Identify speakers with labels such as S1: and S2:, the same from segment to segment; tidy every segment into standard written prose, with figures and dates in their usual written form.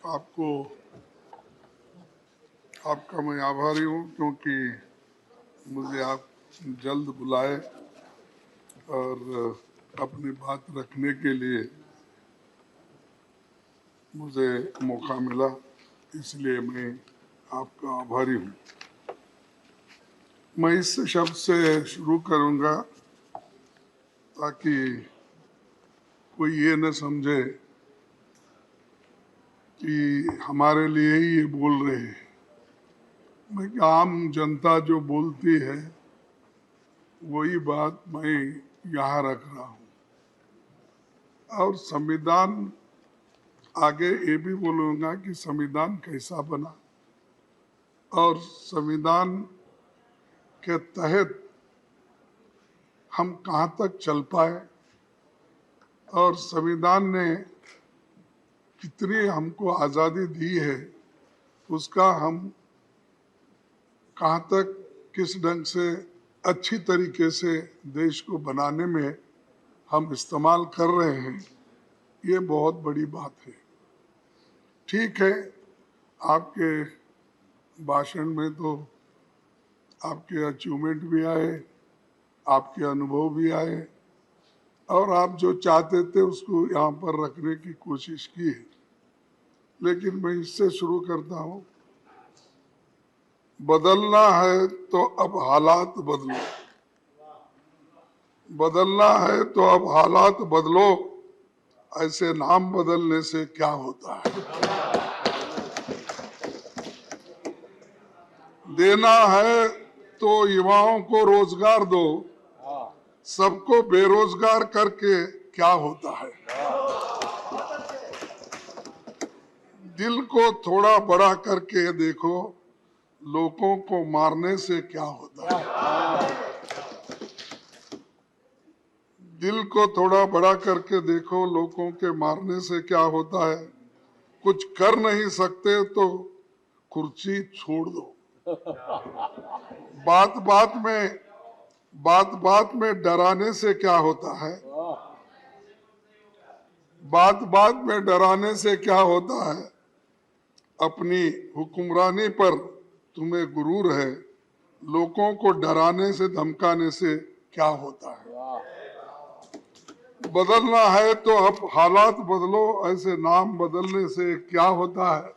S1: आपको आपका मैं आभारी हूँ क्योंकि मुझे आप जल्द बुलाए और अपनी बात रखने के लिए मुझे मौका मिला, इसलिए मैं आपका आभारी हूँ। मैं इस शब्द से शुरू करूँगा ताकि कोई ये न समझे कि हमारे लिए ही ये बोल रहे हैं। मैं आम जनता जो बोलती है वही बात मैं यहाँ रख रहा हूँ। और संविधान, आगे ये भी बोलूँगा कि संविधान कैसा बना और संविधान के तहत हम कहाँ तक चल पाए और संविधान ने कितनी हमको आज़ादी दी है, उसका हम कहाँ तक किस ढंग से अच्छी तरीके से देश को बनाने में हम इस्तेमाल कर रहे हैं, ये बहुत बड़ी बात है। ठीक है, आपके भाषण में तो आपके अचीवमेंट भी आए, आपके अनुभव भी आए और आप जो चाहते थे उसको यहाँ पर रखने की कोशिश की है। लेकिन मैं इससे शुरू करता हूँ, बदलना है तो अब हालात बदलो, बदलना है तो अब हालात बदलो, ऐसे नाम बदलने से क्या होता है। देना है तो युवाओं को रोजगार दो, सबको बेरोजगार करके क्या होता है। दिल को थोड़ा बड़ा करके देखो, लोगों को मारने से क्या होता है। दिल को थोड़ा बड़ा करके देखो, लोगों के मारने से क्या होता है। कुछ कर नहीं सकते तो कुर्सी छोड़ दो। बात बात में डराने से क्या होता है। बात बात में डराने से क्या होता है। अपनी हुक्मरानी पर तुम्हें गुरूर है, लोगों को डराने से धमकाने से क्या होता है। बदलना है तो अब हालात बदलो, ऐसे नाम बदलने से क्या होता है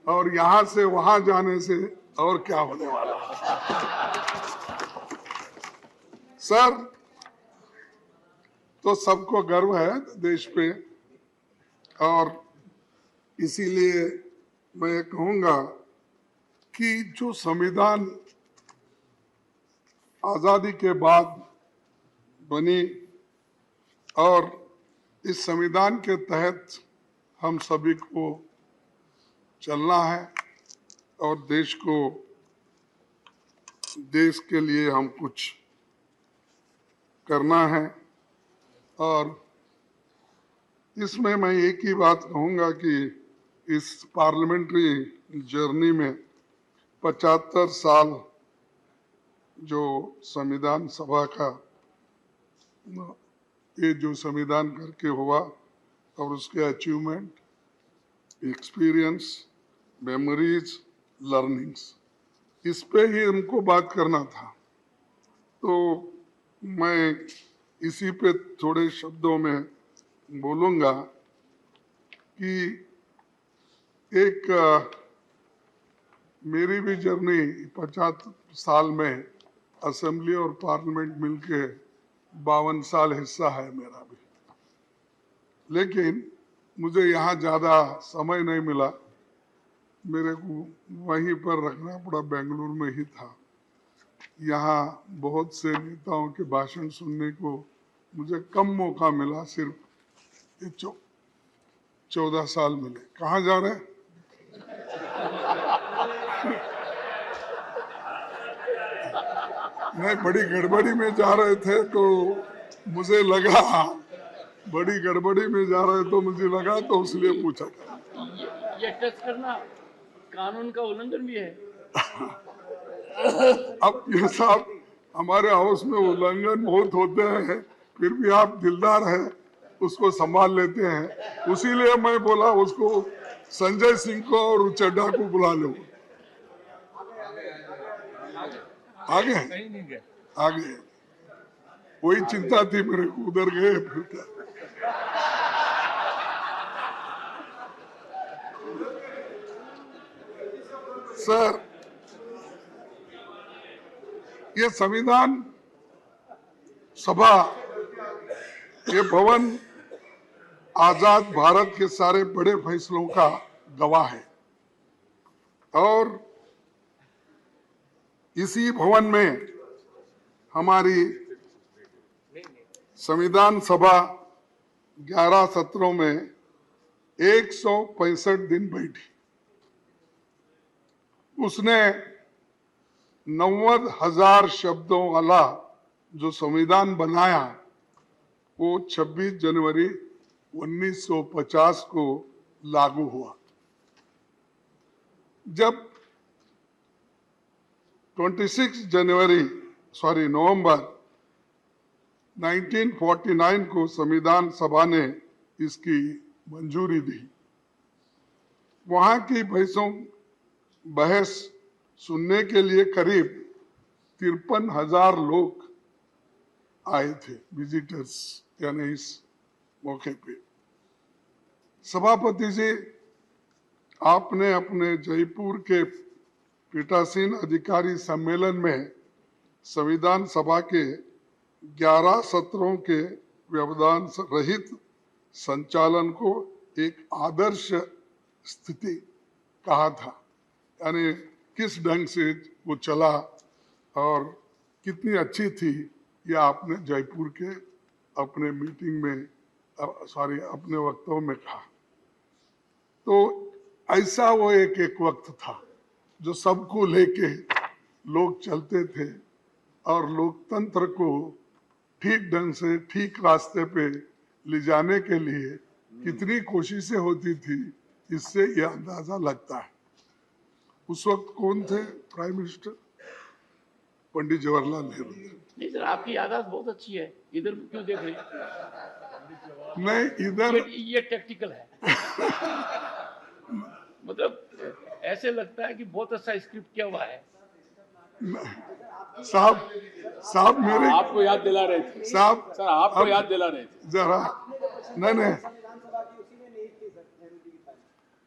S1: और यहाँ से वहां जाने से और क्या होने वाला है। सर, तो सबको गर्व है देश पे और इसीलिए मैं कहूँगा कि जो संविधान आज़ादी के बाद बनी और इस संविधान के तहत हम सभी को चलना है और देश के लिए हम कुछ करना है। और इसमें मैं एक ही बात कहूँगा कि इस पार्लियामेंट्री जर्नी में 75 साल जो संविधान सभा का ये जो संविधान करके हुआ और उसके अचीवमेंट, एक्सपीरियंस, मेमोरीज, लर्निंग्स, इस पे ही हमको बात करना था। तो मैं इसी पे थोड़े शब्दों में बोलूँगा कि एक मेरी भी जर्नी 50 साल में असेंबली और पार्लियामेंट मिलके 52 साल हिस्सा है मेरा भी, लेकिन मुझे यहाँ ज़्यादा समय नहीं मिला, मेरे को वहीं पर रखना पड़ा, बेंगलुरु में ही था। यहाँ बहुत से नेताओं के भाषण सुनने को मुझे कम मौका मिला, सिर्फ 14 साल मिले। कहाँ जा रहे हैं? नहीं, बड़ी गड़बड़ी में जा रहे थे तो मुझे लगा, बड़ी गड़बड़ी में जा रहे तो मुझे लगा, तो इसलिए पूछा।
S2: ये टच करना कानून का उल्लंघन भी है।
S1: अब ये साहब, हमारे हाउस में उल्लंघन बहुत होते हैं, फिर भी आप दिलदार हैं, उसको संभाल लेते हैं, उसीलिए मैं बोला उसको संजय सिंह को और चड्डा को बुला लो। आगे आगे वही चिंता थी मेरे को, उधर गए फिर क्या। सर, ये संविधान सभा, ये भवन आजाद भारत के सारे बड़े फैसलों का गवाह है और इसी भवन में हमारी संविधान सभा 11 सत्रों में 165 दिन बैठी। उसने 90,000 शब्दों वाला जो संविधान बनाया वो 26 जनवरी 1950 को लागू हुआ। जब नवंबर 1949 को संविधान सभा ने इसकी मंजूरी दी। वहां की बहस सुनने के लिए करीब 53,000 लोग आए थे, विजिटर्स, यानी इस मौके पे। सभापति जी, आपने अपने जयपुर के पीठासीन अधिकारी सम्मेलन में संविधान सभा के 11 सत्रों के व्यवधान रहित संचालन को एक आदर्श स्थिति कहा था, यानी किस ढंग से वो चला और कितनी अच्छी थी, ये आपने जयपुर के अपने मीटिंग में अपने वक्तव्य में कहा। तो ऐसा वो एक वक्त था जो सबको लेके लोग चलते थे और लोकतंत्र को ठीक ढंग से ठीक रास्ते पे ले जाने के लिए कितनी कोशिशें होती थी, इससे ये अंदाजा लगता है। उस वक्त कौन थे प्राइम मिनिस्टर? पंडित जवाहरलाल नेहरू।
S2: नहीं सर, आपकी याददाश्त बहुत अच्छी है। इधर क्यों देख रहे हैं?
S1: नहीं, इधर
S2: ये टैक्टिकल है। मतलब ऐसे लगता है कि बहुत अच्छा स्क्रिप्ट किया हुआ है।
S1: साहब मेरे
S3: आपको याद दिला रहे थे
S1: साहब,
S3: सर, आपको याद दिला रहे थे
S1: जरा। नहीं,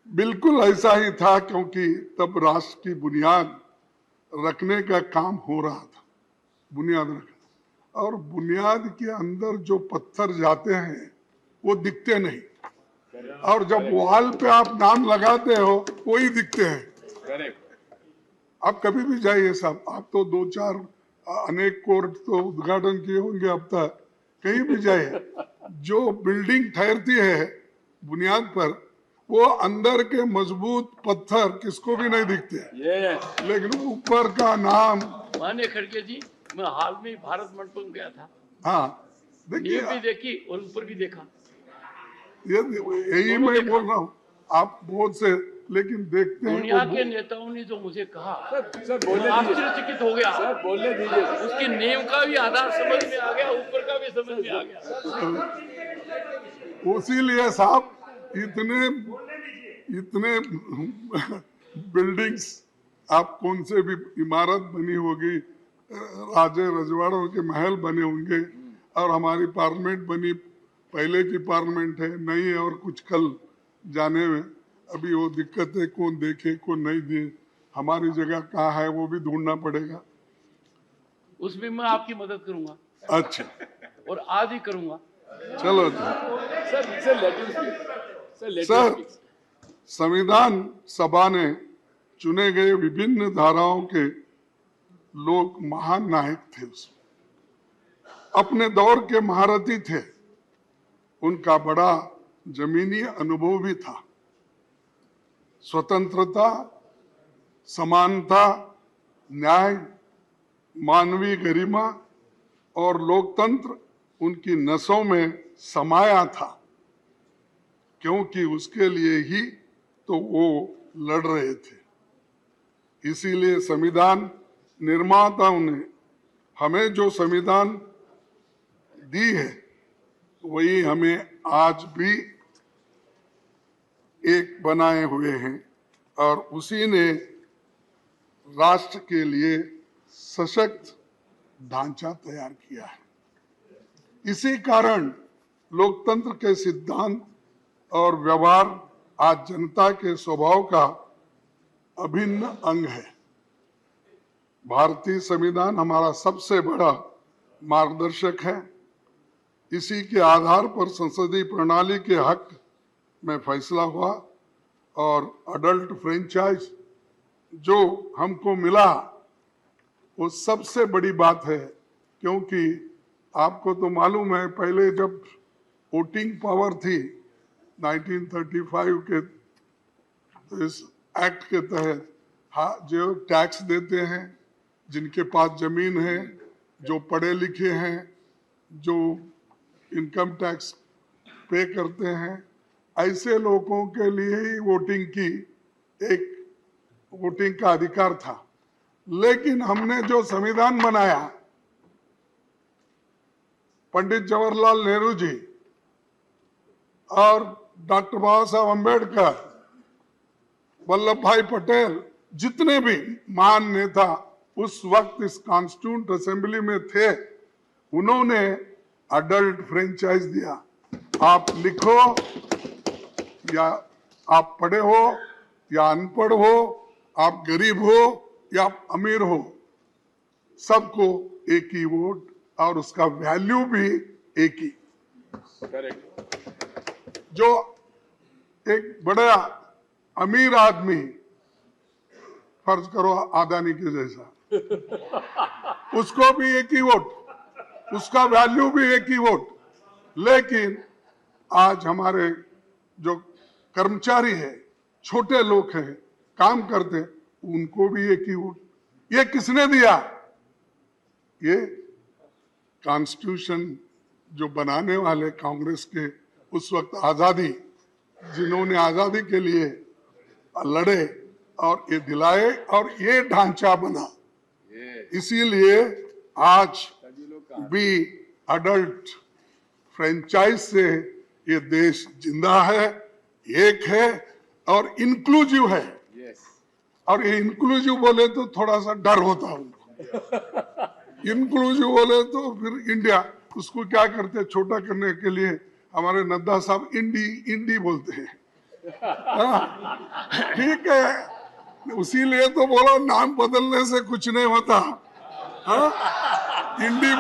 S1: बिल्कुल ऐसा ही था, क्योंकि तब राष्ट्र की बुनियाद रखने का काम हो रहा था। बुनियाद रखना, और बुनियाद के अंदर जो पत्थर जाते हैं वो दिखते नहीं, और जब वॉल पे आप नाम लगाते हो वही दिखते हैं। आप कभी भी जाइए साहब, आप तो 2-4 अनेक कोर्ट तो उद्घाटन किए होंगे अब तक, कहीं भी जाइए, जो बिल्डिंग ठहरती है बुनियाद पर, वो अंदर के मजबूत पत्थर किसको भी नहीं दिखते, लेकिन ऊपर का नाम।
S2: माने खड़गे जी, मैं हाल में भारत मंडपम गया था।
S1: हाँ, देखिए,
S2: भी देखी और ऊपर भी देखा।
S1: यही मैं बोल रहा हूँ, आप बहुत से लेकिन देखते हैं।
S2: दुनिया के नेताओं ने जो मुझे कहा,
S3: सर बोलने
S2: आश्चर्यचकित हो गया।
S3: सर बोलने दीजिए।
S2: उसकी नींव का भी आधार समझ में आ गया, ऊपर का भी समझ में आ गया।
S1: इसीलिए साहब इतने बिल्डिंग्स, आप कौन से भी इमारत बनी होगी, राजे रजवाड़ों के महल बने होंगे, और हमारी पार्लियामेंट बनी, पहले की पार्लियामेंट है, नई है, और कुछ कल जाने में अभी वो दिक्कत है, कौन देखे कौन नहीं दे, हमारी जगह कहाँ है वो भी ढूंढना पड़ेगा।
S2: उसमें मैं आपकी मदद करूंगा।
S1: अच्छा,
S2: और आज ही करूंगा।
S1: चलो सर, संविधान सभा ने चुने गए विभिन्न धाराओं के लोग महान नायक थे, उसमें अपने दौर के महारथी थे, उनका बड़ा जमीनी अनुभव भी था। स्वतंत्रता, समानता, न्याय, मानवीय गरिमा और लोकतंत्र उनकी नसों में समाया था, क्योंकि उसके लिए ही तो वो लड़ रहे थे। इसीलिए संविधान निर्माताओं ने हमें जो संविधान दी है, वही हमें आज भी एक बनाए हुए हैं और उसी ने राष्ट्र के लिए सशक्त ढांचा तैयार किया है। इसी कारण लोकतंत्र के सिद्धांत और व्यवहार आज जनता के स्वभाव का अभिन्न अंग है। भारतीय संविधान हमारा सबसे बड़ा मार्गदर्शक है। इसी के आधार पर संसदीय प्रणाली के हक में फैसला हुआ और अडल्ट फ्रेंचाइज जो हमको मिला वो सबसे बड़ी बात है, क्योंकि आपको तो मालूम है पहले जब वोटिंग पावर थी 1935 के तो इस एक्ट के तहत जो टैक्स देते हैं, जिनके पास जमीन है, जो पढ़े लिखे हैं, जो इनकम टैक्स पे करते हैं, ऐसे लोगों के लिए ही वोटिंग का अधिकार था। लेकिन हमने जो संविधान बनाया, पंडित जवाहरलाल नेहरू जी और डॉक्टर बाबा साहब अम्बेडकर, वल्लभ भाई पटेल, जितने भी महान नेता उस वक्त इस कॉन्स्टिट्यूंट असेंबली में थे, उन्होंने अडल्ट फ्रेंचाइज दिया। आप लिखो या आप पढ़े हो या अनपढ़ हो, आप गरीब हो या आप अमीर हो, सबको एक ही वोट और उसका वैल्यू भी एक ही।
S3: करेक्ट।
S1: जो एक बड़ा अमीर आदमी, फर्ज करो आदानी के जैसा, उसको भी एक ही वोट, उसका वैल्यू भी एक ही वोट। लेकिन आज हमारे जो कर्मचारी है, छोटे लोग हैं, काम करते हैं, उनको भी एक ही वोट। ये किसने दिया? ये कॉन्स्टिट्यूशन जो बनाने वाले कांग्रेस के उस वक्त आजादी, जिन्होंने आजादी के लिए लड़े और ये दिलाए और ये ढांचा बना। इसीलिए आज भी अडल्ट फ्रेंचाइज से ये देश जिंदा है, एक है और इंक्लूसिव है। और ये इंक्लूसिव बोले तो थोड़ा सा डर होता है उनको। इंक्लूसिव बोले तो फिर इंडिया, उसको क्या करते हैं छोटा करने के लिए, हमारे नड्डा साहब इंडी बोलते हैं। ठीक है, उसीलिए तो बोलो नाम बदलने से कुछ नहीं होता। इंडी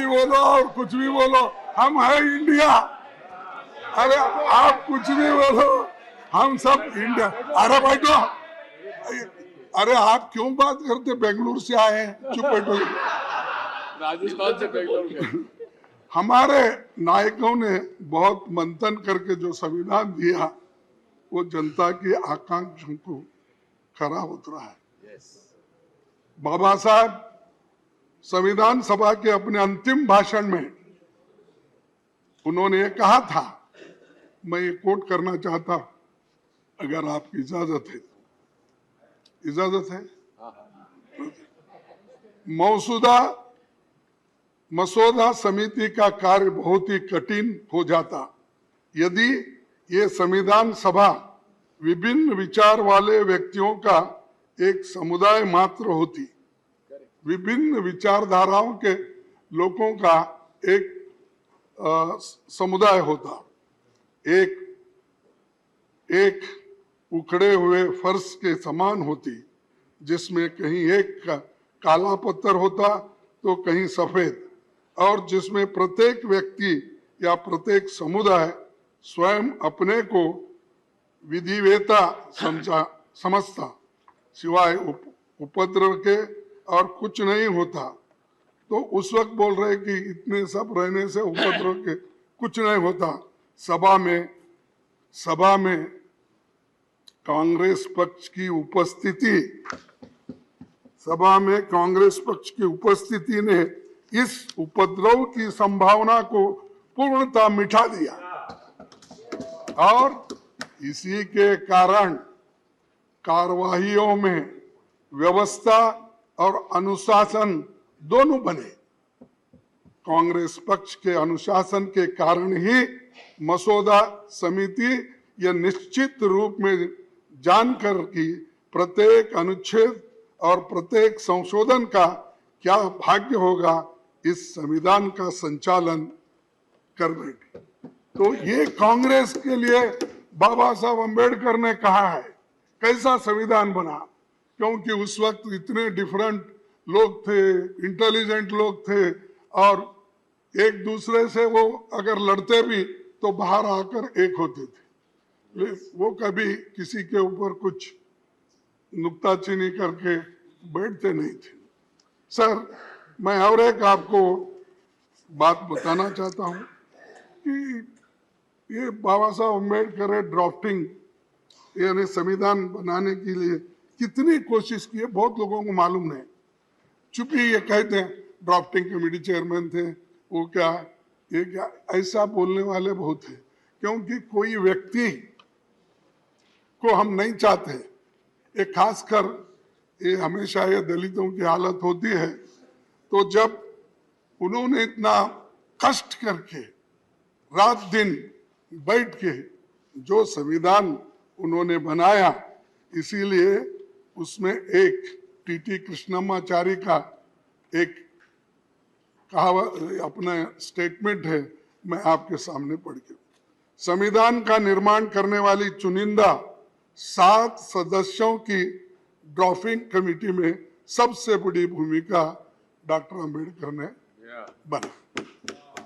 S1: बोलो और कुछ भी बोलो, हम है इंडिया। अरे आप कुछ भी बोलो, हम सब इंडिया। अरे बैठो, अरे आप क्यों बात करते, बेंगलुरु से आए हैं, चुप बैठो।
S3: राजस्थान से बेंगलोर।
S1: हमारे नायकों ने बहुत मंथन करके जो संविधान दिया, वो जनता की आकांक्षा को खरा उतरा है। बाबा साहब संविधान सभा के अपने अंतिम भाषण में उन्होंने ये कहा था, मैं ये कोट करना चाहता, अगर आपकी इजाजत है। इजाजत है? मसौदा समिति का कार्य बहुत ही कठिन हो जाता यदि ये संविधान सभा विभिन्न विचार वाले व्यक्तियों का एक समुदाय मात्र होती। विभिन्न विचारधाराओं के लोगों का एक समुदाय होता। एक उखड़े हुए फर्श के समान होती, जिसमें कहीं एक काला पत्थर होता तो कहीं सफेद, और जिसमें प्रत्येक व्यक्ति या प्रत्येक समुदाय स्वयं अपने को विधिवेता समझता, सिवाय उपद्रव के और कुछ नहीं होता। तो उस वक्त बोल रहे कि इतने सब रहने से उपद्रव के कुछ नहीं होता। सभा में कांग्रेस पक्ष की उपस्थिति ने इस उपद्रव की संभावना को पूर्णतः मिटा दिया, और इसी के कारण कार्यवाहियों में व्यवस्था और अनुशासन दोनों बने। कांग्रेस पक्ष के अनुशासन के कारण ही मसौदा समिति यह निश्चित रूप में जानकर कि प्रत्येक अनुच्छेद और प्रत्येक संशोधन का क्या भाग्य होगा, इस संविधान का संचालन कर बैठी। तो ये कांग्रेस के लिए बाबा साहब अम्बेडकर ने कहा है कैसा संविधान बना, क्योंकि उस वक्त इतने डिफरेंट लोग थे, इंटेलिजेंट लोग थे, और एक दूसरे से वो अगर लड़ते भी तो बाहर आकर एक होते थे। वो कभी किसी के ऊपर कुछ नुक्ताचीनी करके बैठते नहीं थे। सर, मैं और एक आपको बात बताना चाहता हूँ कि ये बाबा साहब अम्बेडकर ड्राफ्टिंग यानी संविधान बनाने के लिए कितनी कोशिश की है, बहुत लोगों को मालूम नहीं। चुपी ये कहते हैं ड्राफ्टिंग कमेटी चेयरमैन थे, वो क्या ये क्या, ऐसा बोलने वाले बहुत है, क्योंकि कोई व्यक्ति को हम नहीं चाहते। ये खासकर ये हमेशा ये दलितों की हालत होती है, तो जब उन्होंने इतना कष्ट करके रात दिन बैठ के जो संविधान उन्होंने बनाया, इसीलिए उसमें एक टीटी कृष्णमाचारी का एक कहावत अपना स्टेटमेंट है, मैं आपके सामने पढ़ के। संविधान का निर्माण करने वाली चुनिंदा 7 सदस्यों की ड्राफ्टिंग कमेटी में सबसे बड़ी भूमिका डॉक्टर अंबेडकर ने बना।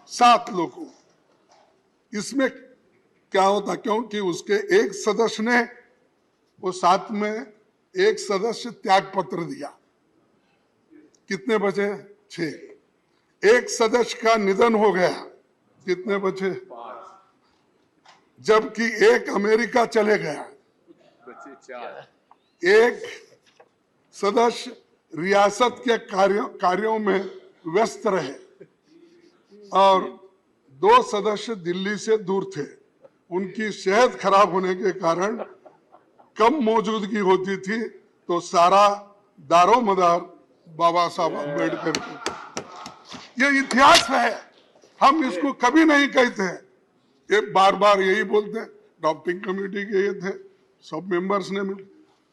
S1: 7 लोगों, इसमें क्या होता, क्योंकि उसके एक सदस्य ने वो 7 में एक सदस्य त्याग पत्र दिया, कितने बचे? 6। एक सदस्य का निधन हो गया, कितने बचे? 5। जबकि एक अमेरिका चले गया,
S3: बचे 4।
S1: एक सदस्य रियासत के कार्यों में व्यस्त रहे और 2 सदस्य दिल्ली से दूर थे। उनकी सेहत खराब होने के कारण कम मौजूदगी होती थी, तो सारा दारोमदार बाबा साहब अम्बेडकर की। ये इतिहास है, हम इसको कभी नहीं कहते। ये बार बार यही बोलते हैं ड्राफ्टिंग कमेटी के ये थे, सब मेंबर्स ने मिल।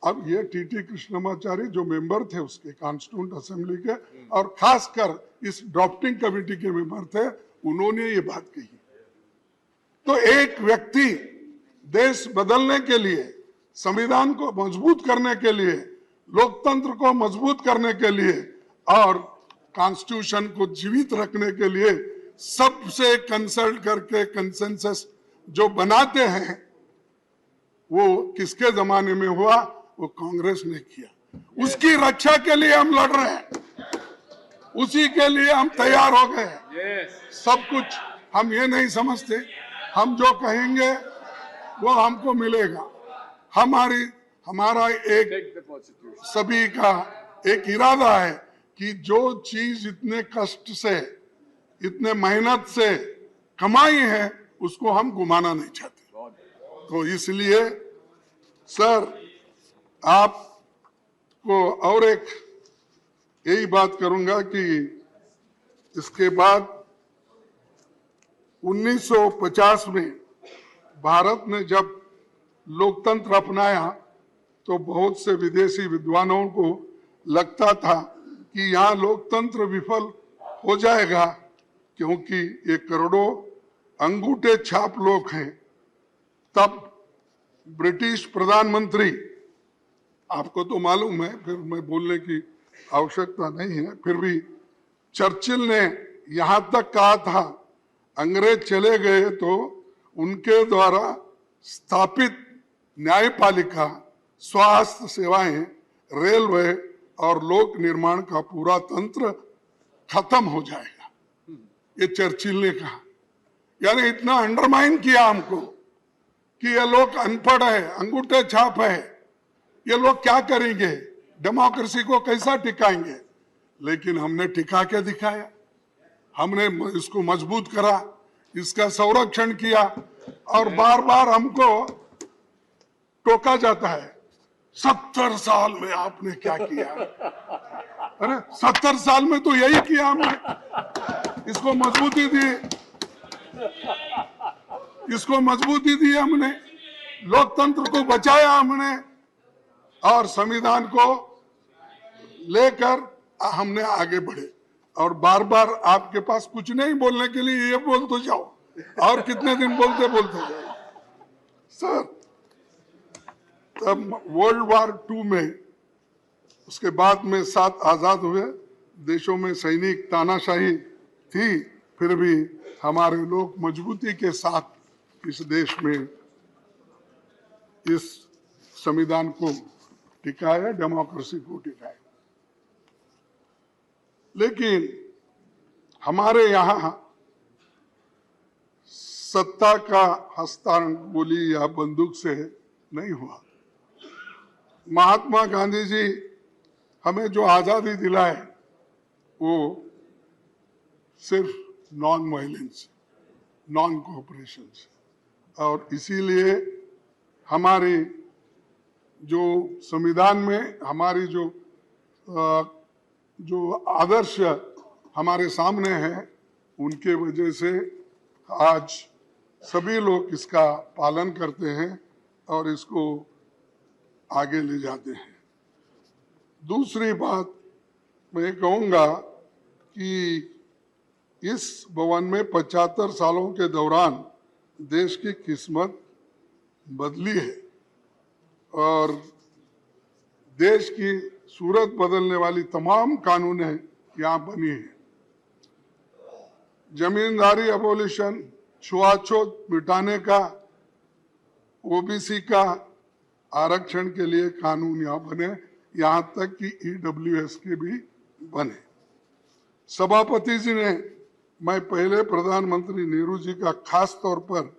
S1: अब ये टीटी कृष्णमाचारी जो मेंबर थे उसके कॉन्स्टिट्यूंट असेंबली के, और खासकर इस ड्राफ्टिंग कमेटी के मेंबर थे, उन्होंने ये बात कही। तो एक व्यक्ति देश बदलने के लिए, संविधान को मजबूत करने के लिए, लोकतंत्र को मजबूत करने के लिए और कॉन्स्टिट्यूशन को जीवित रखने के लिए सबसे कंसल्ट करके कंसेंसस जो बनाते हैं, वो किसके जमाने में हुआ? वो कांग्रेस ने किया। उसकी रक्षा के लिए हम लड़ रहे हैं, उसी के लिए हम तैयार हो गए। सब कुछ हम ये नहीं समझते, हम जो कहेंगे वो हमको मिलेगा। हमारा एक सभी का एक इरादा है कि जो चीज इतने कष्ट से, इतने मेहनत से कमाई है, उसको हम गुमाना नहीं चाहते। तो इसलिए सर, आपको और एक यही बात करूंगा कि इसके बाद 1950 में भारत ने जब लोकतंत्र अपनाया, तो बहुत से विदेशी विद्वानों को लगता था कि यहाँ लोकतंत्र विफल हो जाएगा, क्योंकि ये करोड़ों अंगूठे छाप लोग हैं। तब ब्रिटिश प्रधानमंत्री, आपको तो मालूम है, फिर मैं बोलने की आवश्यकता नहीं है, फिर भी चर्चिल ने यहाँ तक कहा था, अंग्रेज चले गए तो उनके द्वारा स्थापित न्यायपालिका, स्वास्थ्य सेवाएं, रेलवे और लोक निर्माण का पूरा तंत्र खत्म हो जाएगा। ये चर्चिल ने कहा। यानी इतना अंडरमाइन किया हमको कि ये लोग अनपढ़ है, अंगूठे छाप है, ये लोग क्या करेंगे, डेमोक्रेसी को कैसा टिकाएंगे। लेकिन हमने टिका के दिखाया, हमने इसको मजबूत करा, इसका संरक्षण किया। और बार बार हमको टोका जाता है, 70 साल में आपने क्या किया। अरे 70 साल में तो यही किया हमने, इसको मजबूती दी। इसको मजबूती दी हमने, लोकतंत्र को बचाया हमने और संविधान को लेकर हमने आगे बढ़े। और बार बार आपके पास कुछ नहीं बोलने के लिए, ये बोल तो जाओ, और कितने दिन बोलते जाओ। सर, तब वर्ल्ड वार 2 में, उसके बाद में 7 आजाद हुए देशों में सैनिक तानाशाही थी, फिर भी हमारे लोग मजबूती के साथ इस देश में इस संविधान को टिकाया, डेमोक्रेसी को टिकाया। लेकिन हमारे यहाँ सत्ता का हस्तांतरण गोली या बंदूक से नहीं हुआ। महात्मा गांधी जी हमें जो आजादी दिलाए वो सिर्फ नॉन वायलेंस, नॉन कोऑपरेशन से, और इसीलिए हमारी जो संविधान में हमारी जो आदर्श हमारे सामने है, उनके वजह से आज सभी लोग इसका पालन करते हैं और इसको आगे ले जाते हैं। दूसरी बात मैं कहूँगा कि इस भवन में 75 सालों के दौरान देश की किस्मत बदली है और देश की सूरत बदलने वाली तमाम कानूनें यहाँ बनी हैं। जमींदारी अबोलिशन, छुआछूत मिटाने का, ओबीसी का आरक्षण के लिए कानून यहाँ बने, यहाँ तक कि ईडब्ल्यूएस के भी बने। सभापति जी ने, मैं पहले प्रधानमंत्री नेहरू जी का खास तौर पर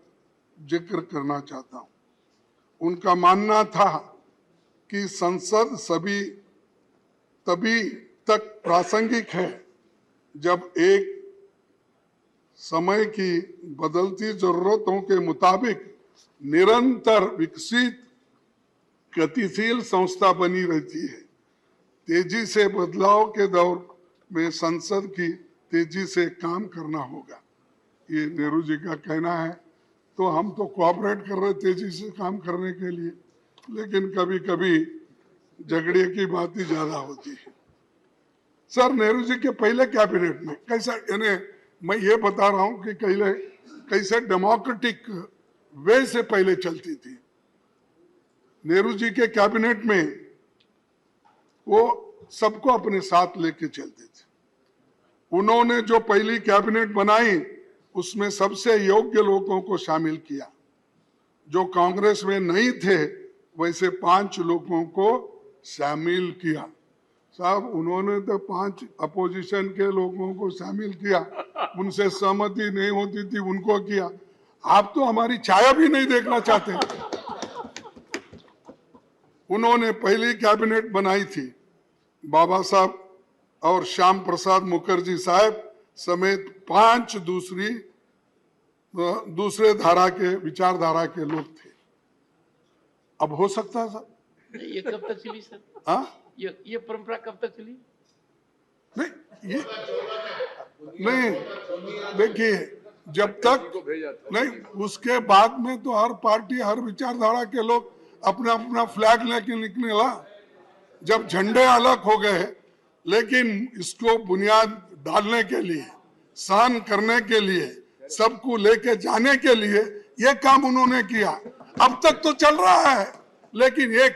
S1: जिक्र करना चाहता हूँ। उनका मानना था कि संसद तभी तक प्रासंगिक है जब एक समय की बदलती जरूरतों के मुताबिक निरंतर विकसित गतिशील संस्था बनी रहती है। तेजी से बदलाव के दौर में संसद की तेजी से काम करना होगा, ये नेहरू जी का कहना है। तो हम तो कोऑपरेट कर रहे तेजी से काम करने के लिए, लेकिन कभी कभी झगड़े की बात ही ज्यादा होती है। सर, नेहरू जी के पहले कैबिनेट में कैसा, यानी मैं ये बता रहा हूं कि कैसे डेमोक्रेटिक वे से पहले चलती थी। नेहरू जी के कैबिनेट में वो सबको अपने साथ लेके चलते थे। उन्होंने जो पहली कैबिनेट बनाई उसमें सबसे योग्य लोगों को शामिल किया। जो कांग्रेस में नहीं थे वैसे 5 लोगों को शामिल किया। साहब, उन्होंने तो 5 अपोजिशन के लोगों को शामिल किया, उनसे सहमति नहीं होती थी उनको किया। आप तो हमारी छाया भी नहीं देखना चाहते। उन्होंने पहली कैबिनेट बनाई थी बाबा साहब और श्याम प्रसाद मुखर्जी साहब समेत 5 दूसरे धारा के विचारधारा के लोग थे। अब हो सकता है सर?
S2: ये कब तक चली सर?
S1: हाँ,
S2: ये परंपरा कब तक चली?
S1: नहीं, देखिए, जब तक नहीं, उसके बाद में तो हर पार्टी, हर विचारधारा के लोग अपना अपना फ्लैग लेके निकले ला। जब झंडे अलग हो गए, लेकिन इसको बुनियाद डालने के लिए, सहन करने के लिए, सबको लेके जाने के लिए ये काम उन्होंने किया। अब तक तो चल रहा है, लेकिन एक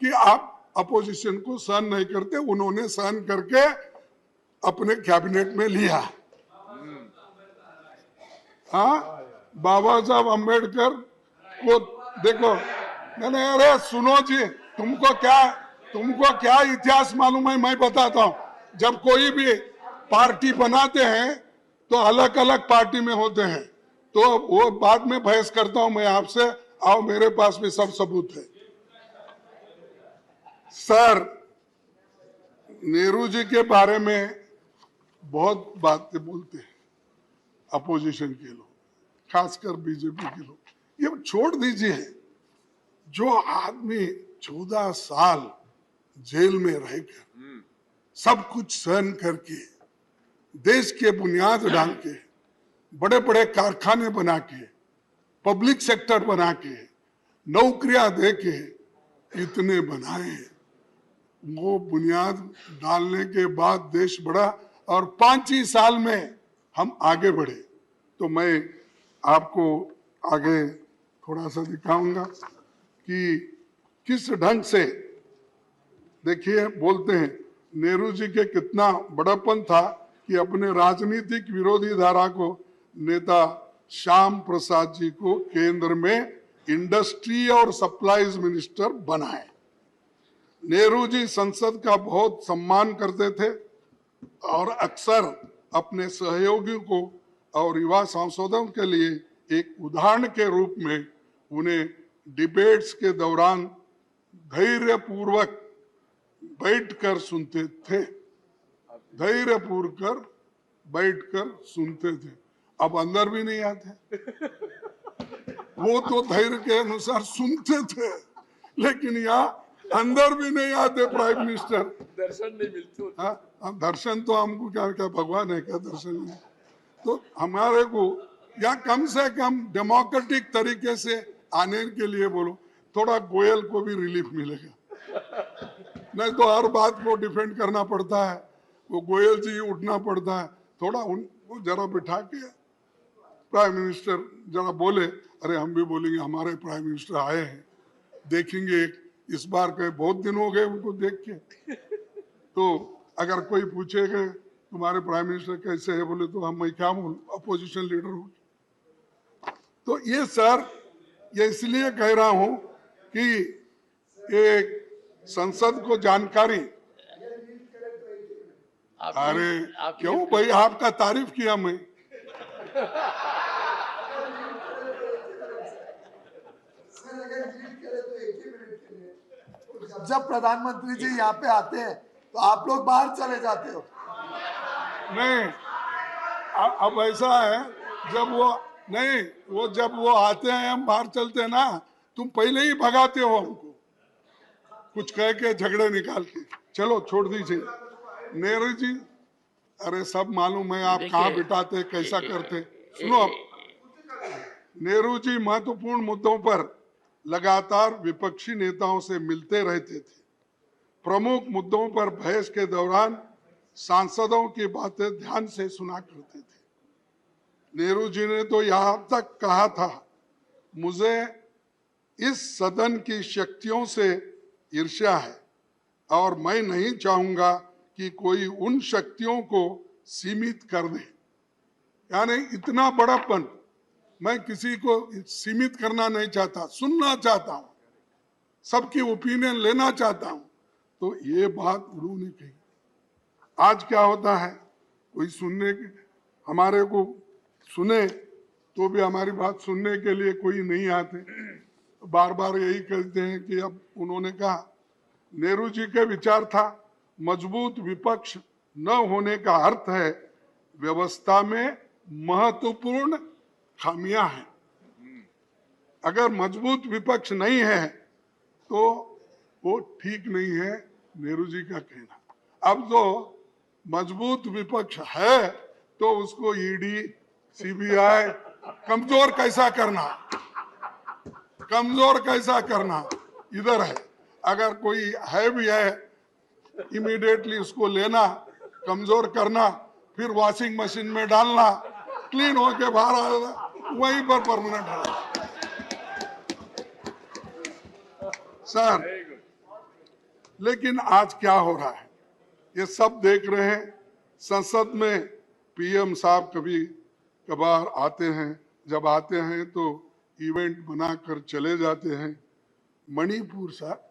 S1: कि आप अपोजिशन को सहन नहीं करते, उन्होंने सहन करके अपने कैबिनेट में लिया। हाँ, बाबा साहब अम्बेडकर को देखो, मैंने, अरे सुनो जी, तुमको क्या इतिहास मालूम है? मैं बताता हूँ। जब कोई भी पार्टी बनाते हैं तो अलग अलग पार्टी में होते हैं, तो वो बाद में बहस करता हूं मैं आपसे, आओ मेरे पास भी सब सबूत है। सर, नेहरू जी के बारे में बहुत बातें बोलते हैं अपोजिशन के लोग, खासकर बीजेपी के लोग। ये छोड़ दीजिए, जो आदमी 14 साल जेल में रहकर सब कुछ सहन करके, देश के बुनियाद डाल के, बड़े बड़े कारखाने बना के, पब्लिक सेक्टर बना के, नौकरियां दे के इतने बनाए, वो बुनियाद डालने के बाद देश बढ़ा और 5 ही साल में हम आगे बढ़े। तो मैं आपको आगे थोड़ा सा दिखाऊंगा कि किस ढंग से, देखिए बोलते हैं नेहरू जी के कितना बड़प्पन था कि अपने राजनीतिक विरोधी धारा को नेता श्याम प्रसाद जी को केंद्र में इंडस्ट्री और सप्लाईज मिनिस्टर बनाए। नेहरू जी संसद का बहुत सम्मान करते थे और अक्सर अपने सहयोगियों को और युवा सांसदों के लिए एक उदाहरण के रूप में उन्हें डिबेट्स के दौरान धैर्यपूर्वक बैठकर सुनते थे, धैर्यपूर्वक बैठकर सुनते थे। अब अंदर भी नहीं आते, वो तो धैर्य के अनुसार सुनते थे, लेकिन यहाँ अंदर भी नहीं आते प्राइम मिनिस्टर।
S3: दर्शन नहीं मिलते।
S1: हाँ, अब दर्शन तो हमको क्या क्या भगवान है क्या दर्शन नहीं? तो हमारे को या कम से कम डेमोक्रेटिक तरीके से आने के लिए बोलो, थोड़ा गोयल को भी रिलीफ मिलेगा। नहीं तो हर बात को डिफेंड करना पड़ता है, वो गोयल जी उठना पड़ता है। थोड़ा उनको जरा बिठा के प्राइम मिनिस्टर जरा बोले, अरे हम भी बोलेंगे हमारे प्राइम मिनिस्टर आए हैं, देखेंगे इस बार के बहुत दिन हो गए उनको देख के। तो अगर कोई पूछेगा तुम्हारे प्राइम मिनिस्टर कैसे है, बोले तो हम मैं क्या बोलूं, अपोजिशन लीडर हूं। तो ये सर, ये इसलिए कह रहा हूं कि एक संसद को जानकारी। अरे क्यों भाई, आपका तारीफ किया मैं।
S4: जब प्रधानमंत्री जी यहाँ पे आते हैं तो आप लोग बाहर चले जाते हो।
S1: नहीं, अब ऐसा है, जब वो नहीं, वो जब वो आते हैं हम बाहर चलते हैं ना, तुम पहले ही भगाते हो हमको, कुछ कह के झगड़े निकाल के। चलो छोड़ दीजिए। नेहरू जी, अरे सब मालूम है आप कहाँ बिठाते कैसा करते। सुनो, अब नेहरू जी महत्वपूर्ण मुद्दों पर लगातार विपक्षी नेताओं से मिलते रहते थे। प्रमुख मुद्दों पर बहस के दौरान सांसदों की बातें ध्यान से सुना करते थे। नेहरू जी ने तो यहाँ तक कहा था, मुझे इस सदन की शक्तियों से ईर्ष्या है और मैं नहीं चाहूंगा कि कोई उन शक्तियों को सीमित कर दे। यानी इतना बड़ापन, मैं किसी को सीमित करना नहीं चाहता, सुनना चाहता हूं, सबकी ओपिनियन लेना चाहता हूं। तो ये बात उन्होंने कही। आज क्या होता है, कोई सुनने के, हमारे को सुने तो भी हमारी बात सुनने के लिए कोई नहीं आते, बार बार यही कहते हैं कि अब उन्होंने कहा। नेहरू जी के विचार था, मजबूत विपक्ष न होने का अर्थ है व्यवस्था में महत्वपूर्ण खामियां हैं। अगर मजबूत विपक्ष नहीं है तो वो ठीक नहीं है, नेहरू जी का कहना। अब तो मजबूत विपक्ष है तो उसको ईडी, सीबीआई कमजोर कैसा करना, कमजोर कैसा करना इधर है। अगर कोई है भी है, इमीडिएटली उसको लेना, कमजोर करना, फिर वॉशिंग मशीन में डालना, क्लीन होके बाहर आ जाना, वहीं पर परमानेंट है। सर, लेकिन आज क्या हो रहा है, ये सब देख रहे हैं। संसद में पीएम साहब कभी कभार आते हैं, जब आते हैं तो इवेंट बनाकर चले जाते हैं। मणिपुर साहब,